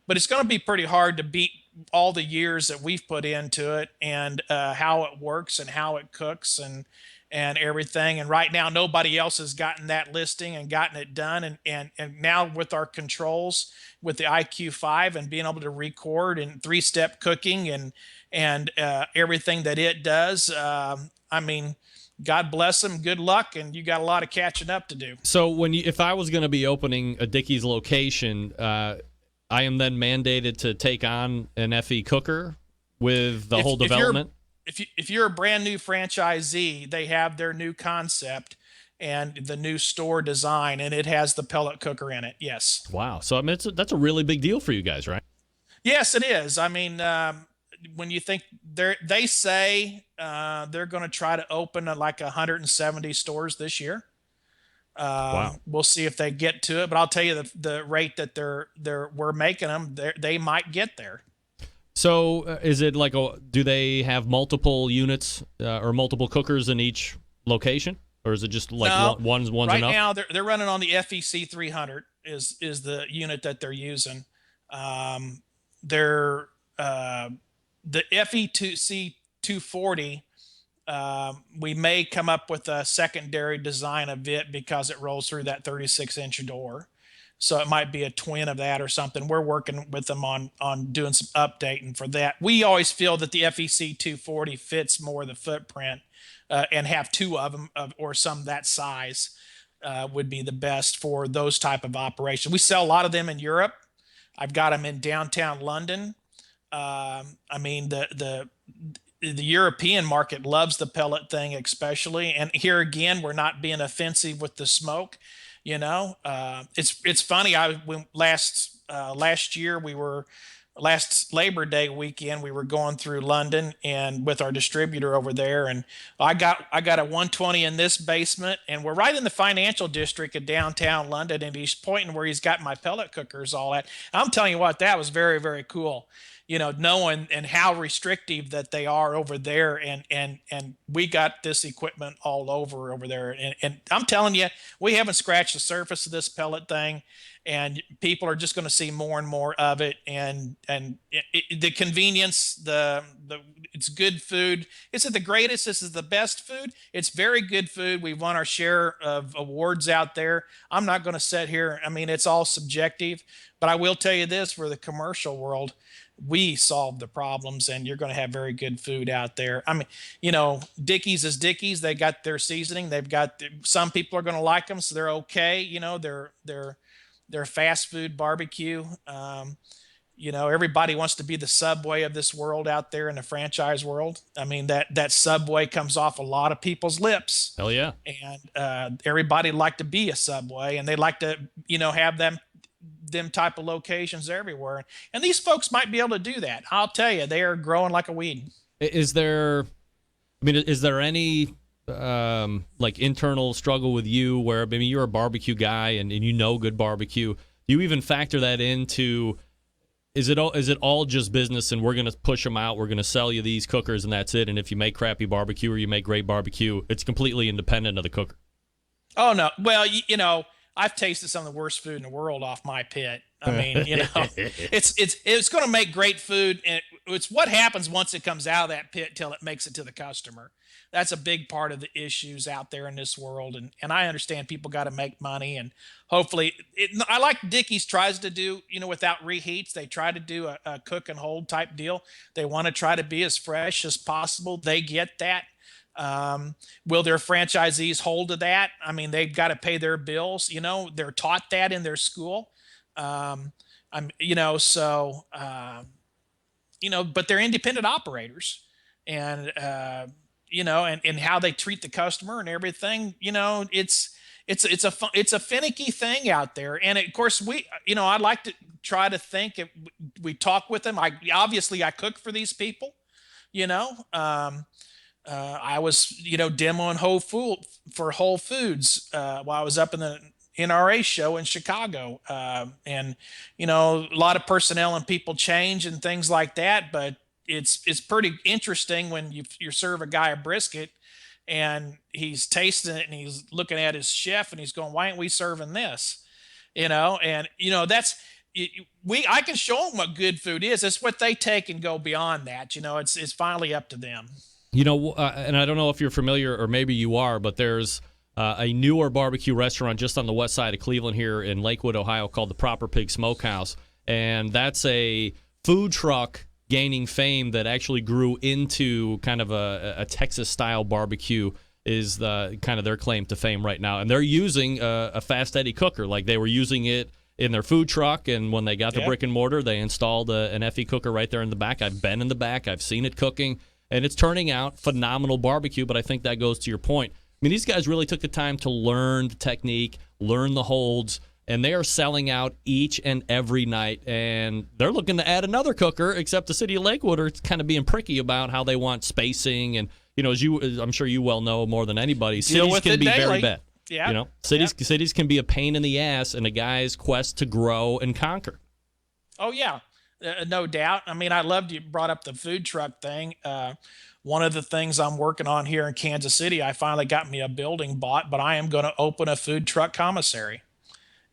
but it's going to be pretty hard to beat all the years that we've put into it, and how it works and how it cooks and everything. And right now, nobody else has gotten that listing and gotten it done. And now with our controls, with the IQ5 and being able to record and 3-step cooking and everything that it does, I mean, God bless them. Good luck, and you got a lot of catching up to do. So if I was going to be opening a Dickey's location, I am then mandated to take on an FE cooker with the whole development? If you're a brand new franchisee, they have their new concept and the new store design, and it has the pellet cooker in it. Yes. Wow. So I mean, that's a really big deal for you guys, right? Yes, it is. I mean, when you think they say they're going to try to open like 170 stores this year. Wow. We'll see if they get to it, but I'll tell you the rate that we're making them, they might get there. So is it like do they have multiple units or multiple cookers in each location, or is it just like no, one's right enough? Right now they're running on the FEC 300 is the unit that they're using. They're the FEC 240. We may come up with a secondary design of it because it rolls through that 36-inch door. So it might be a twin of that or something. We're working with them on doing some updating for that. We always feel that the FEC 240 fits more the footprint, and have two of them or some that size would be the best for those type of operations. We sell a lot of them in Europe. I've got them in downtown London. I mean, the European market loves the pellet thing especially. And here again, we're not being offensive with the smoke. It's funny. Last year last Labor Day weekend, we were going through London and with our distributor over there, and I got a 120 in this basement, and we're right in the financial district of downtown London, and he's pointing where he's got my pellet cookers all at. I'm telling you what, that was very, very cool. Knowing and how restrictive that they are over there, and we got this equipment all over there, and I'm telling you, we haven't scratched the surface of this pellet thing, and people are just going to see more and more of it, and the convenience, it's good food. Is it the greatest? This is the best food. It's very good food. We've won our share of awards out there. I'm not going to sit here. I mean, it's all subjective, but I will tell you this: for the commercial world, we solve the problems, and you're going to have very good food out there. I mean, Dickey's is Dickey's. They got their seasoning. They've got some people are going to like them, so they're okay. They're fast food barbecue. Everybody wants to be the Subway of this world out there in the franchise world. I mean, that Subway comes off a lot of people's lips. Hell yeah. And everybody like to be a Subway, and they like to, have them type of locations everywhere. And these folks might be able to do that. I'll tell you, they are growing like a weed. Is there any like internal struggle with you where maybe you're a barbecue guy and you know good barbecue? Do you even factor that into? Is it all just business and we're going to push them out? We're going to sell you these cookers and that's it. And if you make crappy barbecue or you make great barbecue, it's completely independent of the cooker. Oh no! Well, I've tasted some of the worst food in the world off my pit. I mean, it's going to make great food, and it's what happens once it comes out of that pit till it makes it to the customer. That's a big part of the issues out there in this world, and I understand people got to make money, and hopefully, I like Dickey's tries to do, without reheats. They try to do a cook and hold type deal. They want to try to be as fresh as possible. They get that. Will their franchisees hold to that? I mean, they've got to pay their bills. They're taught that in their school. But they're independent operators, and and how they treat the customer and everything. It's a finicky thing out there. And of course, I like to try to think if we talk with them. I cook for these people. I was, demoing Whole Foods while I was up in the NRA show in Chicago. And a lot of personnel and people change and things like that. But it's pretty interesting when you serve a guy a brisket and he's tasting it and he's looking at his chef and he's going, why aren't we serving this? I can show them what good food is. It's what they take and go beyond that. It's finally up to them. And I don't know if you're familiar, or maybe you are, but there's a newer barbecue restaurant just on the west side of Cleveland here in Lakewood, Ohio, called the Proper Pig Smokehouse. And that's a food truck gaining fame that actually grew into kind of a Texas-style barbecue is the kind of their claim to fame right now. And they're using a Fast Eddie cooker. Like, they were using it in their food truck, and when they got the brick and mortar, they installed an FE cooker right there in the back. I've been in the back. I've seen it cooking. And it's turning out phenomenal barbecue, but I think that goes to your point. I mean, these guys really took the time to learn the technique, learn the holds, and they are selling out each and every night. And they're looking to add another cooker, except the city of Lakewood are kind of being pricky about how they want spacing. And, as I'm sure you well know more than anybody, cities can be very bad. Yeah. Cities can be a pain in the ass in a guy's quest to grow and conquer. Oh, yeah. No doubt. I mean, I loved you brought up the food truck thing. One of the things I'm working on here in Kansas City, I finally got me a building bought, but I am going to open a food truck commissary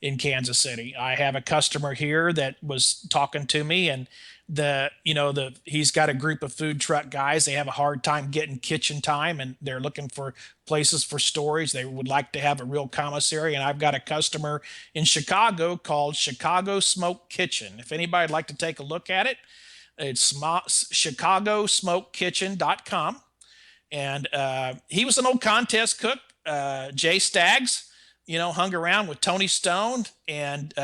in Kansas City. I have a customer here that was talking to me, and he's got a group of food truck guys. They have a hard time getting kitchen time, and they're looking for places for storage. They would like to have a real commissary, and I've got a customer in Chicago called Chicago Smoke Kitchen. If anybody'd like to take a look at it, it's chicagosmokekitchen.com. And he was an old contest cook, Jay Staggs, hung around with Tony Stone and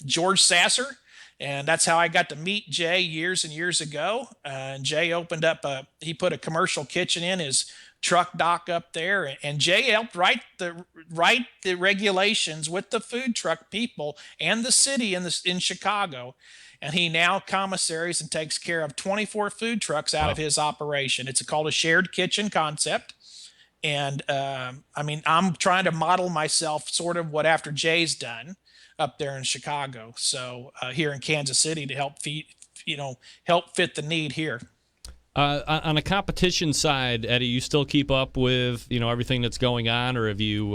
George Sasser. And that's how I got to meet Jay years and years ago. And Jay opened up he put a commercial kitchen in his truck dock up there. And Jay helped write the regulations with the food truck people and the city in Chicago. And he now commissaries and takes care of 24 food trucks out of his operation. It's called a shared kitchen concept. And I'm trying to model myself sort of what after Jay's done up there in Chicago. So here in Kansas City to help fit the need here. On a competition side, Eddie, you still keep up with everything that's going on, or have you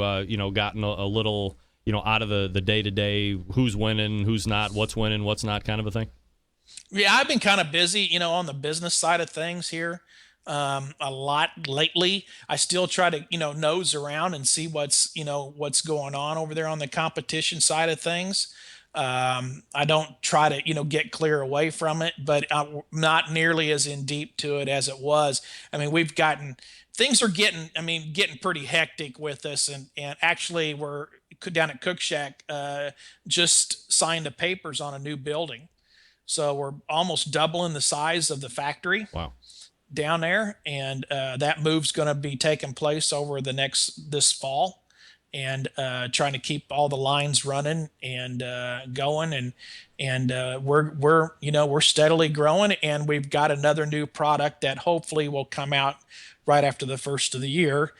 gotten a little out of the day-to-day, who's winning, who's not, what's winning, what's not kind of a thing? Yeah, I've been kind of busy, on the business side of things here a lot lately. I still try to, nose around and see what's going on over there on the competition side of things. I don't try to, get clear away from it, but I'm not nearly as in deep to it as it was. I mean, things are getting pretty hectic with us. And actually we're down at Cook Shack, just signed the papers on a new building. So we're almost doubling the size of the factory. Wow. Down there, and that move's going to be taking place over this fall, and trying to keep all the lines running and going, and we're steadily growing, and we've got another new product that hopefully will come out right after the first of the year.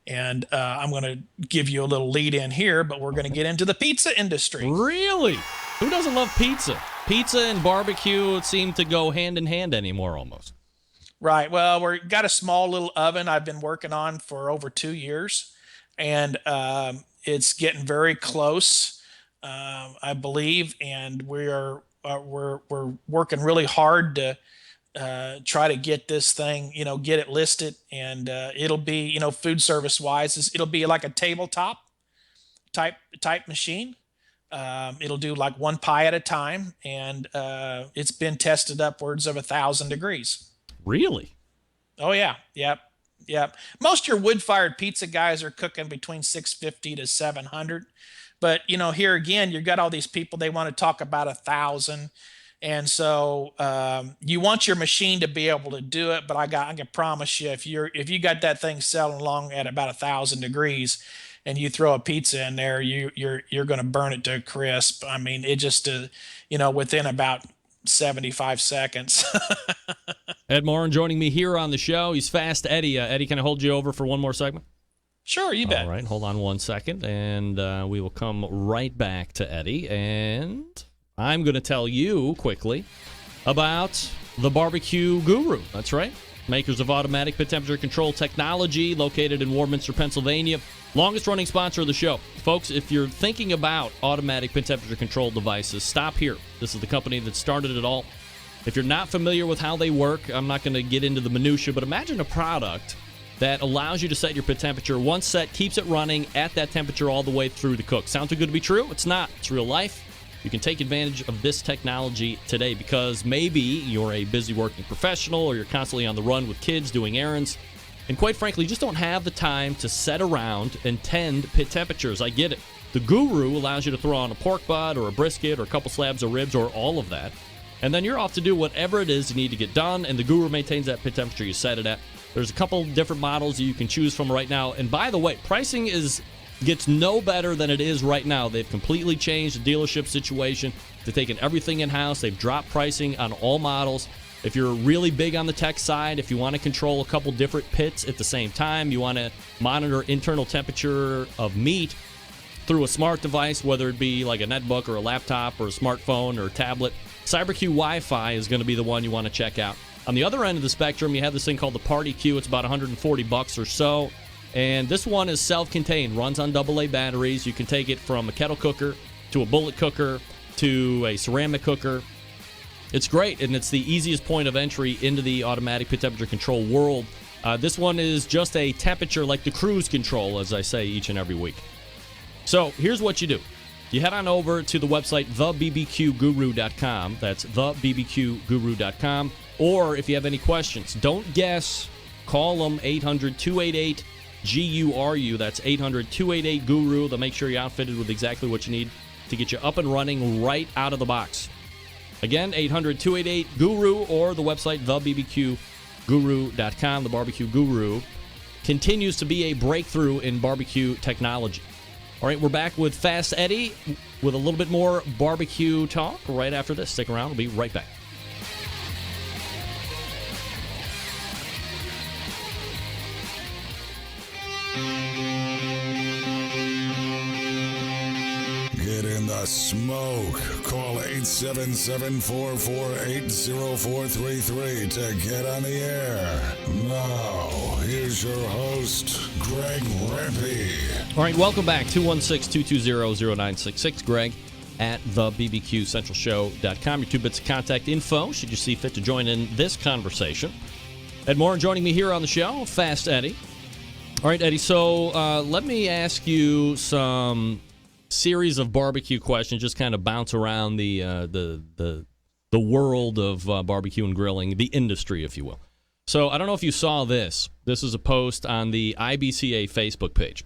And I'm going to give you a little lead in here, but we're going to get into the pizza industry. Really? Who doesn't love pizza? Pizza and barbecue seem to go hand in hand anymore almost. Right. Well, we've got a small little oven I've been working on for over 2 years, and it's getting very close, I believe. And we're working really hard to try to get this thing, get it listed, and it'll be, food service wise, it'll be like a tabletop type machine. It'll do like one pie at a time, and it's been tested upwards of 1,000 degrees. Really? Oh, yeah. Yep. Most of your wood-fired pizza guys are cooking between 650 to 700. But, here again, you've got all these people, they want to talk about 1,000. And so you want your machine to be able to do it. But I can promise you, if you got that thing selling along at about 1,000 degrees and you throw a pizza in there, you're going to burn it to a crisp. I mean, it just, within about 75 seconds. Ed Morin joining me here on the show. He's Fast Eddie. Eddie, can I hold you over for one more segment? Sure, you bet. All right, hold on 1 second, and we will come right back to Eddie. And I'm going to tell you quickly about the BBQ Guru. That's right. Makers of automatic pit temperature control technology, located in Warminster, Pennsylvania. Longest running sponsor of the show. Folks, if you're thinking about automatic pit temperature control devices, stop here. This is the company that started it all. If you're not familiar with how they work, I'm not going to get into the minutia, but imagine a product that allows you to set your pit temperature. Once set, keeps it running at that temperature all the way through to cook. Sounds too good to be true? It's not. It's real life. You can take advantage of this technology today because maybe you're a busy working professional or you're constantly on the run with kids doing errands. And quite frankly, you just don't have the time to set around and tend pit temperatures. I get it. The Guru allows you to throw on a pork butt or a brisket or a couple slabs of ribs or all of that. And then you're off to do whatever it is you need to get done. And the Guru maintains that pit temperature you set it at. There's a couple different models that you can choose from right now. And by the way, pricing gets no better than it is right now. They've completely changed the dealership situation. They've taken everything in-house. They've dropped pricing on all models. If you're really big on the tech side, if you want to control a couple different pits at the same time, you want to monitor internal temperature of meat through a smart device, whether it be like a netbook or a laptop or a smartphone or a tablet, CyberQ Wi-Fi is going to be the one you want to check out. On the other end of the spectrum, you have this thing called the Party Q. It's about $140 or so. And this one is self-contained, runs on AA batteries. You can take it from a kettle cooker to a bullet cooker to a ceramic cooker. It's great, and it's the easiest point of entry into the automatic pit temperature control world. This one is just a temperature like the cruise control, as I say each and every week. So here's what you do. You head on over to the website, thebbqguru.com. That's thebbqguru.com. Or if you have any questions, don't guess. Call them 800-288-GURU. That's 800-288-GURU. They'll make sure you're outfitted with exactly what you need to get you up and running right out of the box. Again, 800-288-GURU or the website, thebbqguru.com. The Barbecue Guru continues to be a breakthrough in barbecue technology. All right, we're back with Fast Eddie with a little bit more barbecue talk right after this. Stick around. We'll be right back. Get in the smoke. Call 877-448-0433 to get on the air. Now, here's your host, Greg Rempe. All right, welcome back. 216-220-0966. Greg at thebbqcentralshow.com. Your 2 bits of contact info should you see fit to join in this conversation. Ed Morin joining me here on the show, Fast Eddie. All right, Eddie, so let me ask you some series of barbecue questions, just kind of bounce around the world of barbecue and grilling, the industry, if you will. So I don't know if you saw this. This is a post on the IBCA Facebook page.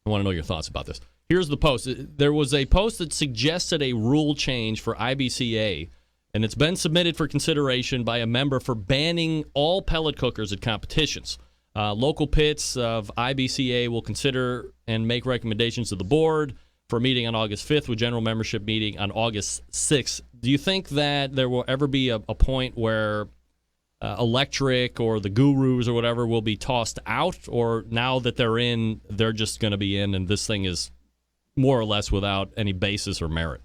I want to know your thoughts about this. Here's the post. There was a post that suggested a rule change for IBCA and it's been submitted for consideration by a member for banning all pellet cookers at competitions. Local pits of IBCA will consider and make recommendations to the board for a meeting on August 5th with general membership meeting on August 6th. Do you think that there will ever be a point where electric or the gurus or whatever will be tossed out, or now that they're in, they're just going to be in and this thing is more or less without any basis or merit?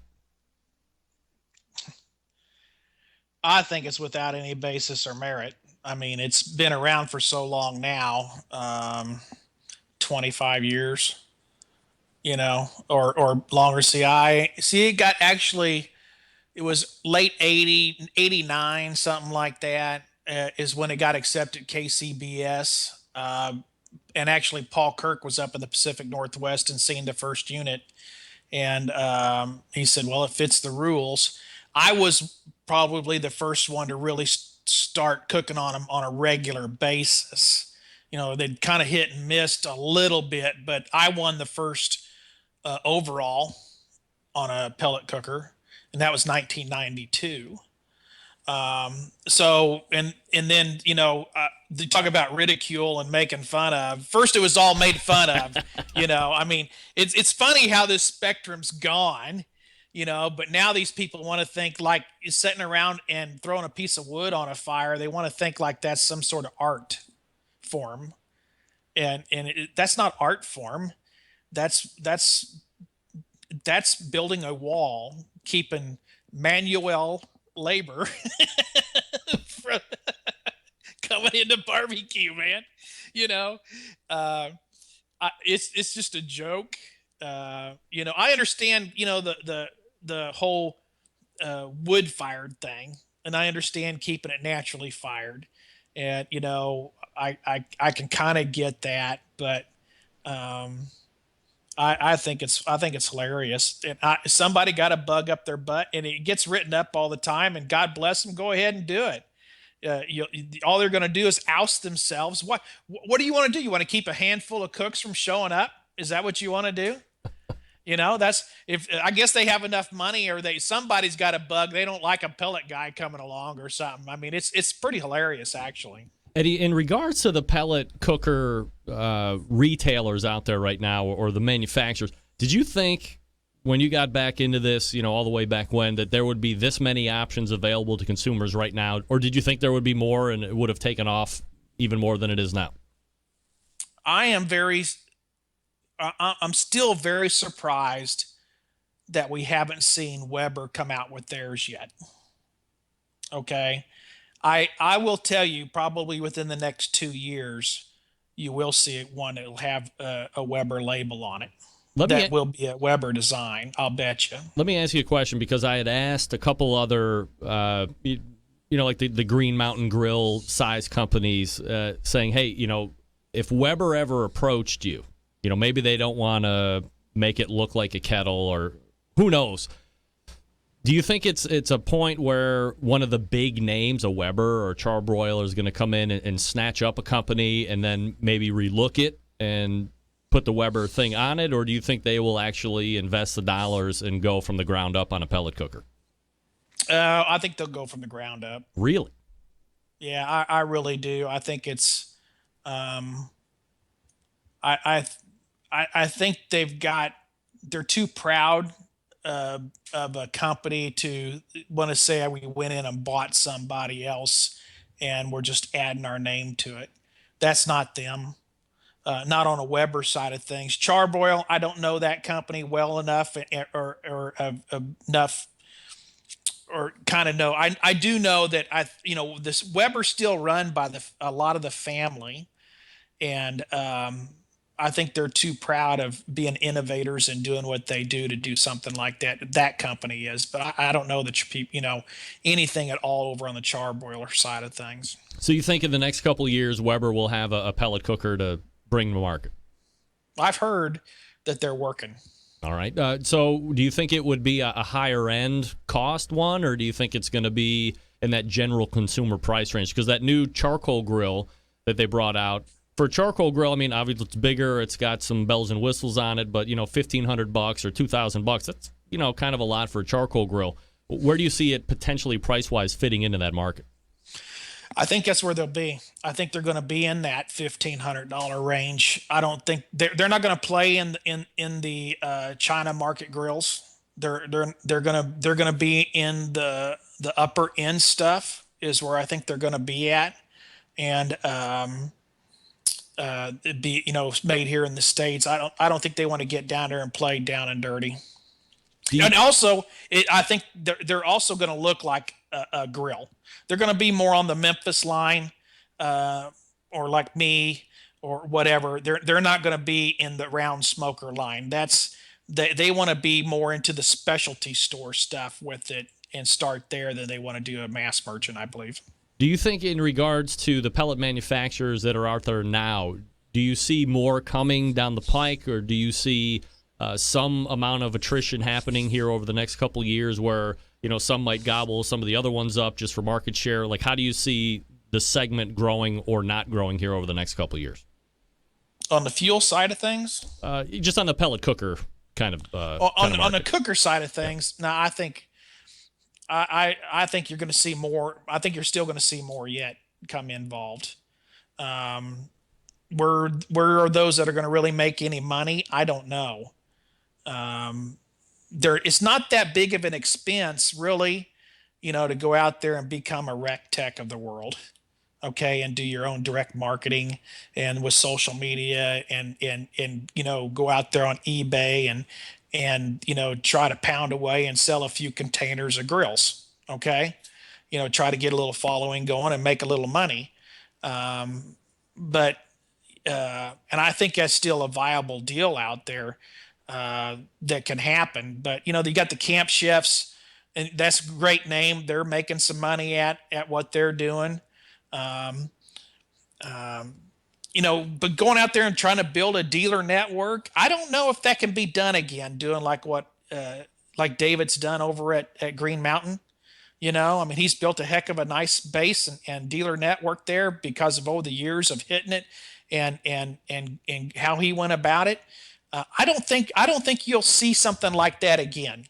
I think it's without any basis or merit. I mean, it's been around for so long now, 25 years, or longer. It got actually, it was late 80, 89, something like that, is when it got accepted KCBS. And actually Paul Kirk was up in the Pacific Northwest and seen the first unit. And he said, well, it fits the rules. I was probably the first one to really start cooking on them on a regular basis. They'd kind of hit and missed a little bit, but I won the first overall on a pellet cooker, and that was 1992. And then, they talk about ridicule and making fun of. First, it was all made fun of, I mean, it's funny how this spectrum's gone, but now these people want to think like sitting around and throwing a piece of wood on a fire. They want to think like that's some sort of art form. And that's not art form. That's building a wall, keeping manual labor from coming into barbecue, man. It's just a joke. I understand, the whole wood fired thing, and I understand keeping it naturally fired, and I can kind of get that, but I think it's hilarious. And somebody got a bug up their butt, and it gets written up all the time. And God bless them, go ahead and do it. All they're going to do is oust themselves. What do you want to do? You want to keep a handful of cooks from showing up? Is that what you want to do? That's if I guess they have enough money, or somebody's got a bug. They don't like a pellet guy coming along or something. I mean, it's pretty hilarious, actually. Eddie, in regards to the pellet cooker retailers out there right now, or the manufacturers, did you think when you got back into this, all the way back when, that there would be this many options available to consumers right now? Or did you think there would be more and it would have taken off even more than it is now? I'm still very surprised that we haven't seen Weber come out with theirs yet. Okay. I will tell you, probably within the next 2 years, you will see one that will have a Weber label on it. That will be a Weber design, I'll bet you. Let me ask you a question, because I had asked a couple other, like the Green Mountain Grill size companies, saying, hey, if Weber ever approached you, maybe they don't want to make it look like a kettle, or who knows. Do you think it's a point where one of the big names, a Weber or Charbroiler, is going to come in and snatch up a company and then maybe relook it and put the Weber thing on it? Or do you think they will actually invest the dollars and go from the ground up on a pellet cooker? I think they'll go from the ground up. Really? Yeah, I really do. I think it's I think they're too proud of a company to want to say we went in and bought somebody else and we're just adding our name to it. That's not them. Not on a Weber side of things. Charbroil, I don't know that company well enough or enough, or kind of know. I do know that this Weber's still run by a lot of the family, and I think they're too proud of being innovators and doing what they do to do something like that. That company is, but I don't know that anything at all over on the charbroiler side of things. So you think in the next couple of years, Weber will have a pellet cooker to bring to market? I've heard that they're working. All right. So do you think it would be a higher end cost one, or do you think it's going to be in that general consumer price range? Because that new charcoal grill that they brought out, for a charcoal grill, I mean, obviously it's bigger, it's got some bells and whistles on it, but $1,500 or $2,000, that's kind of a lot for a charcoal grill. Where do you see it potentially price-wise fitting into that market? I think that's where they'll be. I think they're going to be in that $1,500 range. I don't think they're not going to play in the China market grills. They're gonna be in the upper end stuff is where I think they're going to be at, and it'd be made here in the States. I don't think they want to get down there and play down and dirty. And also, I think they're also going to look like a grill. They're going to be more on the Memphis line, or like me, or whatever. They're not going to be in the round smoker line. They want to be more into the specialty store stuff with it and start there than they want to do a mass merchant, I believe. Do you think, in regards to the pellet manufacturers that are out there now, do you see more coming down the pike, or do you see some amount of attrition happening here over the next couple of years where, some might gobble some of the other ones up just for market share? Like, how do you see the segment growing or not growing here over the next couple of years? On the fuel side of things? Just on the pellet cooker kind of on the cooker side of things, yeah. Now I think you're going to see more. I think you're still going to see more yet come involved. Where are those that are going to really make any money? I don't know. It's not that big of an expense, really, to go out there and become a rec tech of the world, okay, and do your own direct marketing and with social media and go out there on eBay and try to pound away and sell a few containers of grills, okay, try to get a little following going and make a little money, but and I think that's still a viable deal out there. That can happen, but you got the Camp Chefs, and that's a great name. They're making some money at what they're doing, but going out there and trying to build a dealer network, I don't know if that can be done again. Doing like what like David's done over at Green Mountain, he's built a heck of a nice base and dealer network there because of all the years of hitting it and how he went about it. I don't think you'll see something like that again.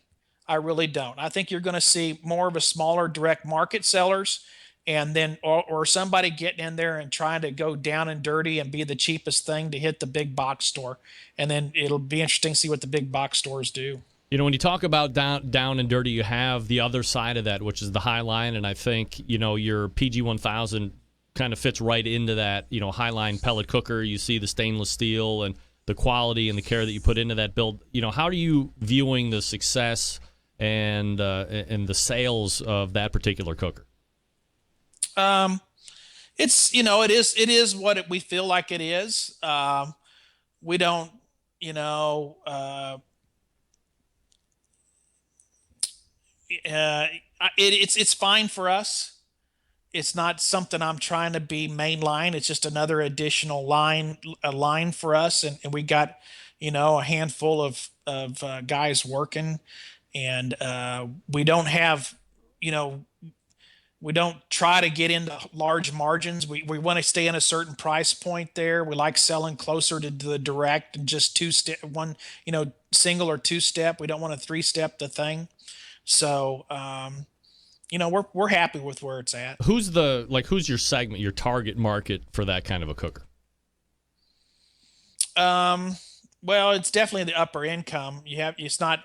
I really don't. I think you're going to see more of a smaller direct market sellers, and then or somebody getting in there and trying to go down and dirty and be the cheapest thing to hit the big box store. And then it'll be interesting to see what the big box stores do. When you talk about down and dirty, you have the other side of that, which is the high line, and I think your PG 1000 kind of fits right into that. High line pellet cooker. You see the stainless steel and the quality and the care that you put into that build. How are you viewing the success and the sales of that particular cooker? It's it is what we feel like it is. We don't it's fine for us. It's not something I'm trying to be mainline. It's just another additional line for us. And we got, a handful of guys working, and we don't have, we don't try to get into large margins. We want to stay in a certain price point there. We like selling closer to the direct and just single or two step. We don't want to 3-step the thing. So, we're happy with where it's at. Who's your segment, your target market for that kind of a cooker? Well, it's definitely the upper income. It's not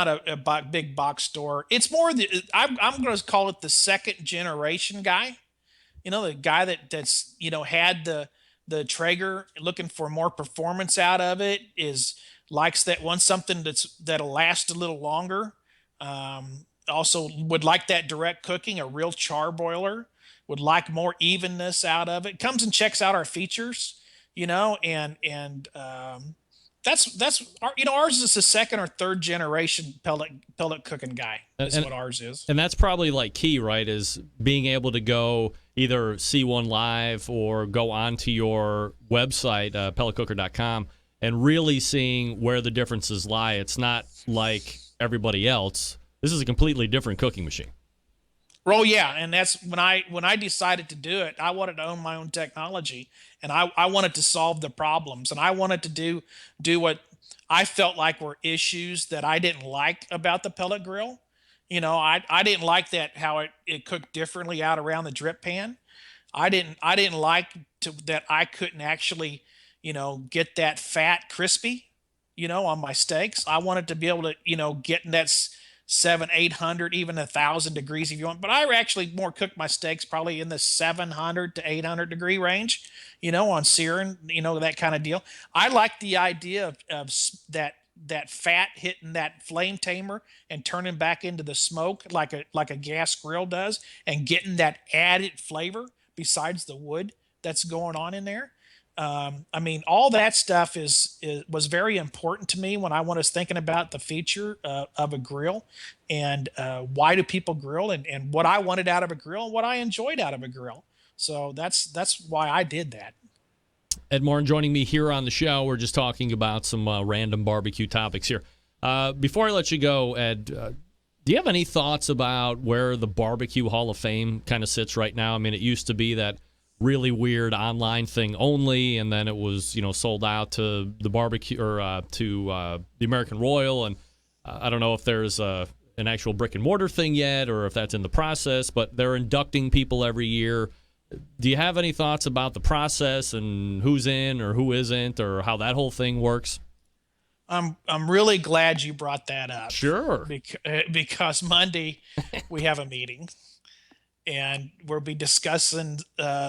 a big box store. It's more I'm going to call it the second generation guy. The guy that's had the Traeger, looking for more performance out of it, likes that, wants something that'll last a little longer. Also would like that direct cooking, a real charbroiler, would like more evenness out of it. Comes and checks out our features, and that's ours is a second or third generation pellet cooking guy. Is what ours is. And that's probably like key, right? Is being able to go either see one live or go onto your website, pelletcooker.com, and really seeing where the differences lie. It's not like everybody else. This is a completely different cooking machine. Oh yeah, and that's when I decided to do it. I wanted to own my own technology, and I wanted to solve the problems, and I wanted to do what I felt like were issues that I didn't like about the pellet grill. I didn't like that how it cooked differently out around the drip pan. I didn't like that I couldn't actually, get that fat crispy, on my steaks. I wanted to be able to, get in that 700, 800, even 1,000 degrees if you want. But I actually more cook my steaks probably in the 700 to 800 degree range, on searing, that kind of deal. I like the idea of that fat hitting that flame tamer and turning back into the smoke like a gas grill does, and getting that added flavor besides the wood that's going on in there. All that stuff was very important to me when I was thinking about the feature of a grill, and why do people grill, and what I wanted out of a grill, and what I enjoyed out of a grill. So that's why I did that. Ed Morin joining me here on the show. We're just talking about some random barbecue topics here. Before I let you go, Ed, do you have any thoughts about where the Barbecue Hall of Fame kind of sits right now? I mean, it used to be that really weird online thing only, and then it was sold out to the barbecue or to the American Royal, and I don't know if there's an actual brick and mortar thing yet, or if that's in the process. But they're inducting people every year. Do you have any thoughts about the process and who's in or who isn't, or how that whole thing works? I'm really glad you brought that up. Sure. Because Monday we have a meeting, and we'll be discussing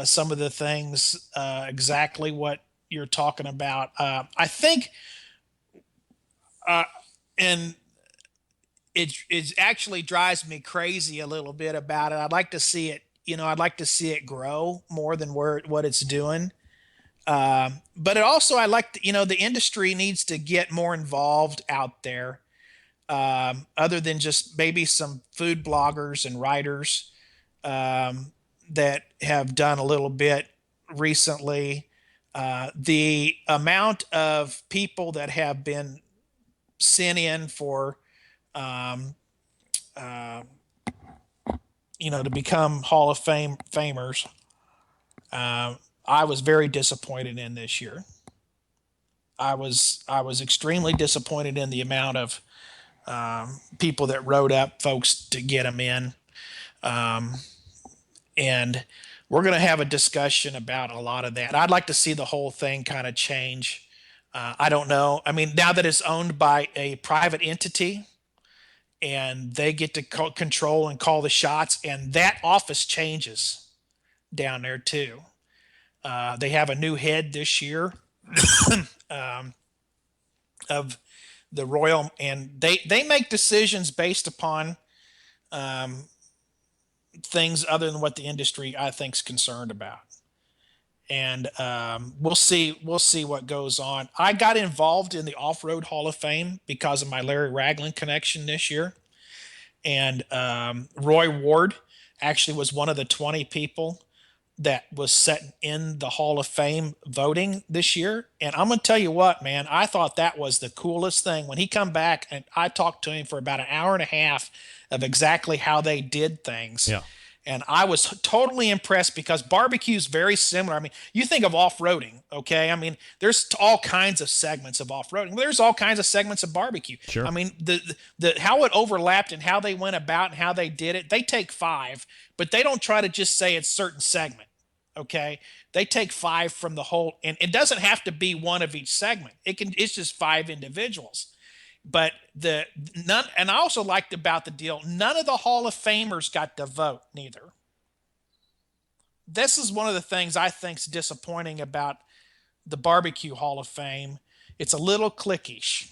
some of the things, exactly what you're talking about. I think, and it actually drives me crazy a little bit about it. I'd like to see it, I'd like to see it grow more than what it's doing. But it also, I like, the industry needs to get more involved out there, other than just maybe some food bloggers and writers that have done a little bit recently. The amount of people that have been sent in for, to become Hall of Famers, I was very disappointed in this year. I was extremely disappointed in the amount of people that wrote up folks to get them in. And we're going to have a discussion about a lot of that. I'd like to see the whole thing kind of change. I don't know. I mean, now that it's owned by a private entity and they get to control and call the shots, and that office changes down there too. They have a new head this year of the Royal, and they make decisions based upon things other than what the industry, I think, is concerned about. And we'll see what goes on. I got involved in the Off-Road Hall of Fame because of my Larry Ragland connection this year. And Roy Ward actually was one of the 20 people that was set in the Hall of Fame voting this year. And I'm going to tell you what, man, I thought that was the coolest thing. When he come back, and I talked to him for about an hour and a half of exactly how they did things. Yeah. And I was totally impressed because barbecue is very similar. I mean, you think of off-roading, okay? I mean, there's all kinds of segments of off-roading. There's all kinds of segments of barbecue. Sure. I mean, the how it overlapped and how they went about and how they did it, they take 5, but they don't try to just say it's certain segment, okay? They take 5 from the whole, and it doesn't have to be one of each segment. It's just 5 individuals. But none, and I also liked about the deal, none of the Hall of Famers got to vote neither. This is one of the things I think is disappointing about the Barbecue Hall of Fame. It's a little cliquish.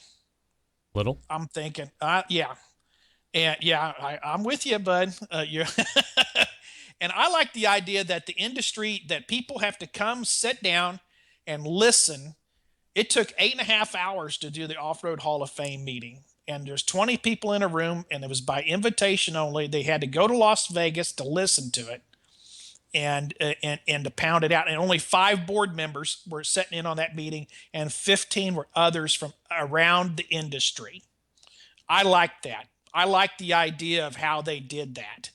Little? I'm thinking, yeah. And yeah, I'm with you, bud. You're and I like the idea that the industry, that people have to come, sit down, and listen. It took 8.5 hours to do the Off-Road Hall of Fame meeting. And there's 20 people in a room, and it was by invitation only. They had to go to Las Vegas to listen to it and to pound it out. And only 5 board members were sitting in on that meeting, and 15 were others from around the industry. I like that. I like the idea of how they did that.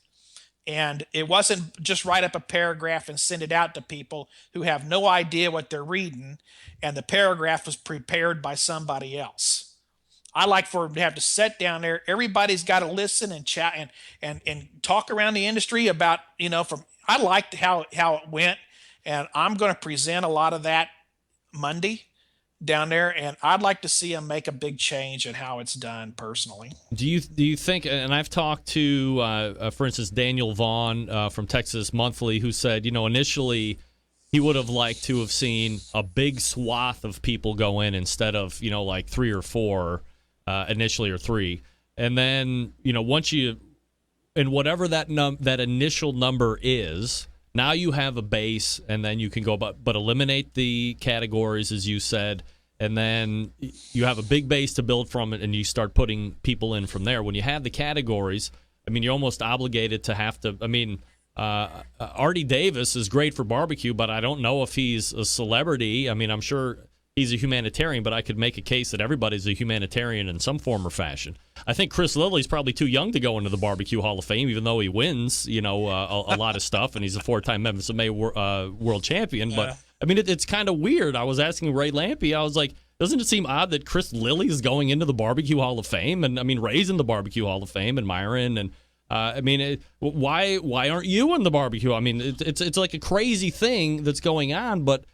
And it wasn't just write up a paragraph and send it out to people who have no idea what they're reading, and the paragraph was prepared by somebody else. I like for them to have to sit down there. Everybody's got to listen and chat and talk around the industry about, I liked how it went. And I'm going to present a lot of that Monday down there. And I'd like to see them make a big change in how it's done personally. Do you think, and I've talked to, for instance, Daniel Vaughn from Texas Monthly, who said, initially he would have liked to have seen a big swath of people go in instead of, like 3 or 4 initially, or 3. And then, once you, and whatever that initial number is, now you have a base, and then you can go, but eliminate the categories, as you said, and then you have a big base to build from it, and you start putting people in from there. When you have the categories, you're almost obligated to have to, Artie Davis is great for barbecue, but I don't know if he's a celebrity. I'm sure he's a humanitarian, but I could make a case that everybody's a humanitarian in some form or fashion. I think Chris Lilly's probably too young to go into the Barbecue Hall of Fame, even though he wins, a lot of stuff, and he's a 4-time Memphis May world champion. But, it's kind of weird. I was asking Ray Lampe, I was like, doesn't it seem odd that Chris Lilly is going into the Barbecue Hall of Fame? And, Ray's in the Barbecue Hall of Fame, and Myron, and why aren't you in the barbecue? It's like a crazy thing that's going on. But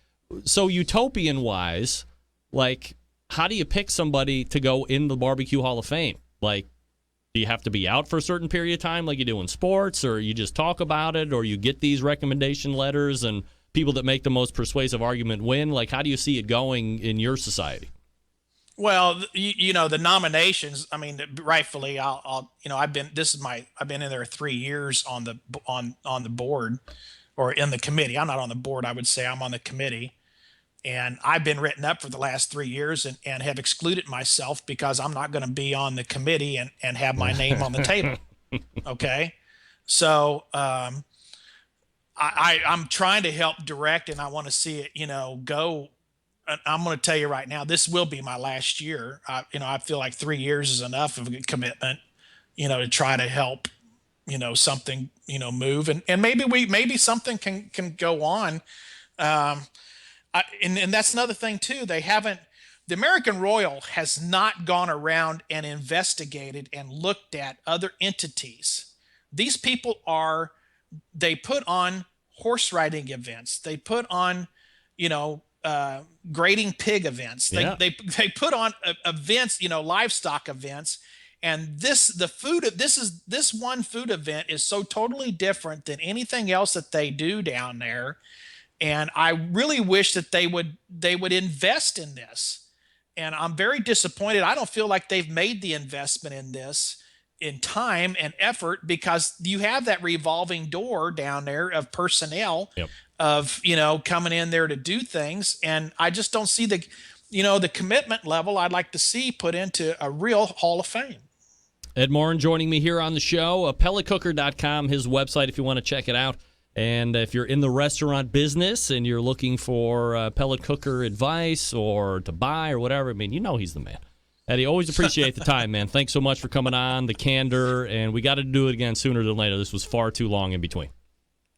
so utopian wise, like, how do you pick somebody to go in the Barbecue Hall of Fame? Like, do you have to be out for a certain period of time, like you do in sports, or you just talk about it, or you get these recommendation letters and people that make the most persuasive argument win? Like, how do you see it going in your society? Well, the nominations, rightfully, I've been in there 3 years on the board, or in the committee. I'm not on the board. I would say I'm on the committee, and I've been written up for the last 3 years and have excluded myself because I'm not going to be on the committee and have my name on the table. Okay. So, I'm trying to help direct, and I want to see it, go. I'm going to tell you right now, this will be my last year. I feel like 3 years is enough of a commitment, to try to help, something, move, and maybe something can go on. And that's another thing too. The American Royal has not gone around and investigated and looked at other entities. These people they put on horse riding events. They put on, grading pig events. They put on events, livestock events. And this one food event is so totally different than anything else that they do down there. And I really wish that they would invest in this. And I'm very disappointed. I don't feel like they've made the investment in this in time and effort, because you have that revolving door down there of personnel. Yep. Of coming in there to do things, and I just don't see the commitment level I'd like to see put into a real Hall of Fame. Ed Morin joining me here on the show. Pelletcooker.com, his website, if you want to check it out. And if you're in the restaurant business and you're looking for pellet cooker advice or to buy or whatever, he's the man. Eddie, always appreciate the time, man. Thanks so much for coming on, the candor, and we got to do it again sooner than later. This was far too long in between.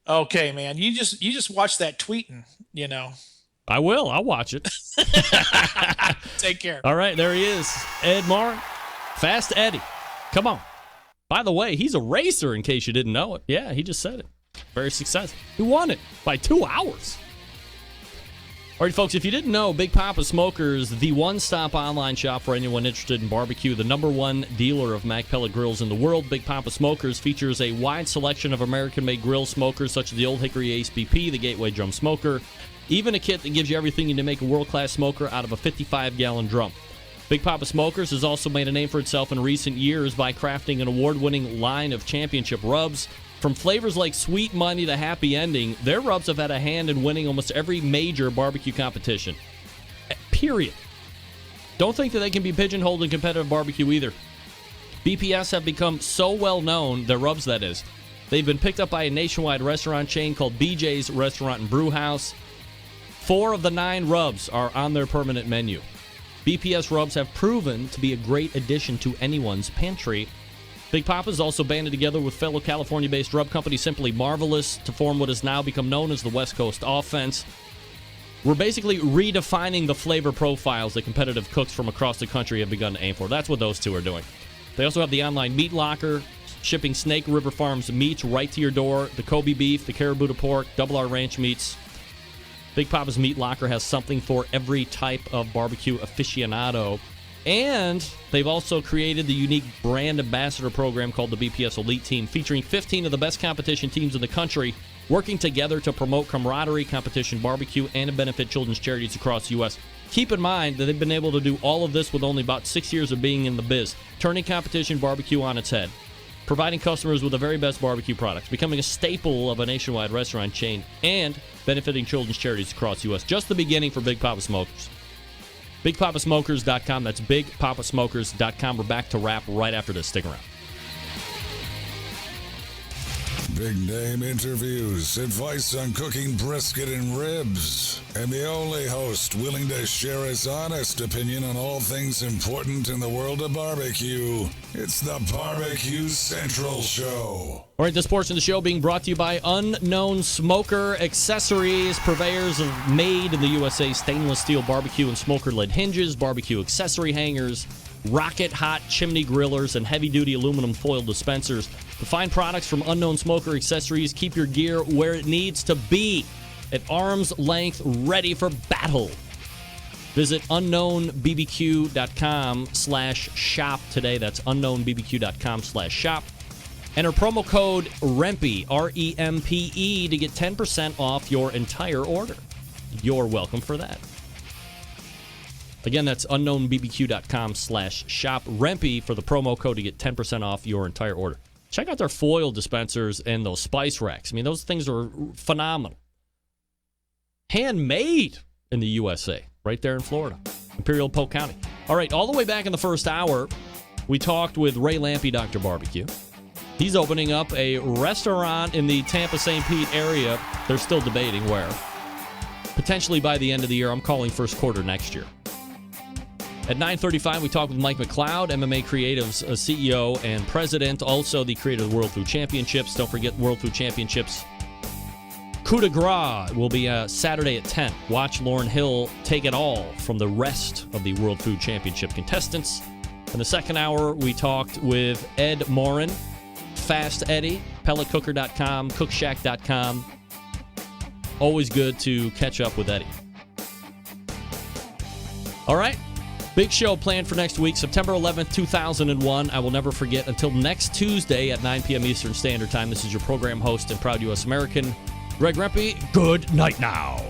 Okay, man. You just watch that tweeting, I will. I'll watch it. Take care. All right, there he is. Ed Morin. Fast Eddie. Come on. By the way, he's a racer, in case you didn't know it. Yeah, he just said it. Very successful. He won it by 2 hours. All right, folks, if you didn't know, Big Papa Smokers, the one-stop online shop for anyone interested in barbecue, the #1 dealer of Mac pellet grills in the world. Big Papa Smokers features a wide selection of American-made grill smokers, such as the Old Hickory Ace BP, the Gateway Drum Smoker, even a kit that gives you everything you need to make a world-class smoker out of a 55-gallon drum. Big Papa Smokers has also made a name for itself in recent years by crafting an award-winning line of championship rubs. From flavors like Sweet Money to Happy Ending, their rubs have had a hand in winning almost every major barbecue competition. Period. Don't think that they can be pigeonholed in competitive barbecue either. BPS have become so well known, their rubs that is. They've been picked up by a nationwide restaurant chain called BJ's Restaurant and Brew House. 4 of the 9 rubs are on their permanent menu. BPS rubs have proven to be a great addition to anyone's pantry. Big Papa's also banded together with fellow California-based rub company Simply Marvelous to form what has now become known as the West Coast Offense. We're basically redefining the flavor profiles that competitive cooks from across the country have begun to aim for. That's what those two are doing. They also have the online meat locker, shipping Snake River Farms meats right to your door. The Kobe beef, the Caribou pork, Double R Ranch meats. Big Papa's Meat Locker has something for every type of barbecue aficionado. And they've also created the unique brand ambassador program called the BPS Elite Team, featuring 15 of the best competition teams in the country working together to promote camaraderie, competition, barbecue, and to benefit children's charities across the U.S. Keep in mind that they've been able to do all of this with only about 6 years of being in the biz, turning competition barbecue on its head, providing customers with the very best barbecue products, becoming a staple of a nationwide restaurant chain, and benefiting children's charities across the U.S. Just the beginning for Big Papa Smokers. BigPapaSmokers.com. That's BigPapaSmokers.com. We're back to wrap right after this. Stick around. Big name interviews, advice on cooking brisket and ribs, and the only host willing to share his honest opinion on all things important in the world of barbecue. It's the Barbecue Central Show. All right, this portion of the show being brought to you by Unknown Smoker Accessories, purveyors of made in the USA stainless steel barbecue and smoker lid hinges, barbecue accessory hangers, rocket hot chimney grillers, and heavy-duty aluminum foil dispensers. To find products from Unknown Smoker Accessories, keep your gear where it needs to be, at arm's length, ready for battle. Visit unknownbbq.com/shop today. That's unknownbbq.com/shop. Enter promo code REMPE, REMPE, to get 10% off your entire order. You're welcome for that. Again, that's unknownbbq.com/shop. REMPE for the promo code to get 10% off your entire order. Check out their foil dispensers and those spice racks. I mean, those things are phenomenal. Handmade in the USA, right there in Florida, Imperial Polk County. All right, all the way back in the first hour, we talked with Ray Lampe, Dr. Barbecue. He's opening up a restaurant in the Tampa-St. Pete area. They're still debating where. Potentially by the end of the year. I'm calling first quarter next year. At 9:35, we talk with Mike McLeod, MMA Creative's CEO and president, also the creator of the World Food Championships. Don't forget World Food Championships. Coup de grace will be Saturday at 10. Watch Lauryn Hill take it all from the rest of the World Food Championship contestants. In the second hour, we talked with Ed Morin, Fast Eddie, pelletcooker.com, cookshack.com. Always good to catch up with Eddie. All right. Big show planned for next week, September 11th, 2001. I will never forget. Until next Tuesday at 9 p.m. Eastern Standard Time, this is your program host and proud U.S. American, Greg Rempe. Good night now.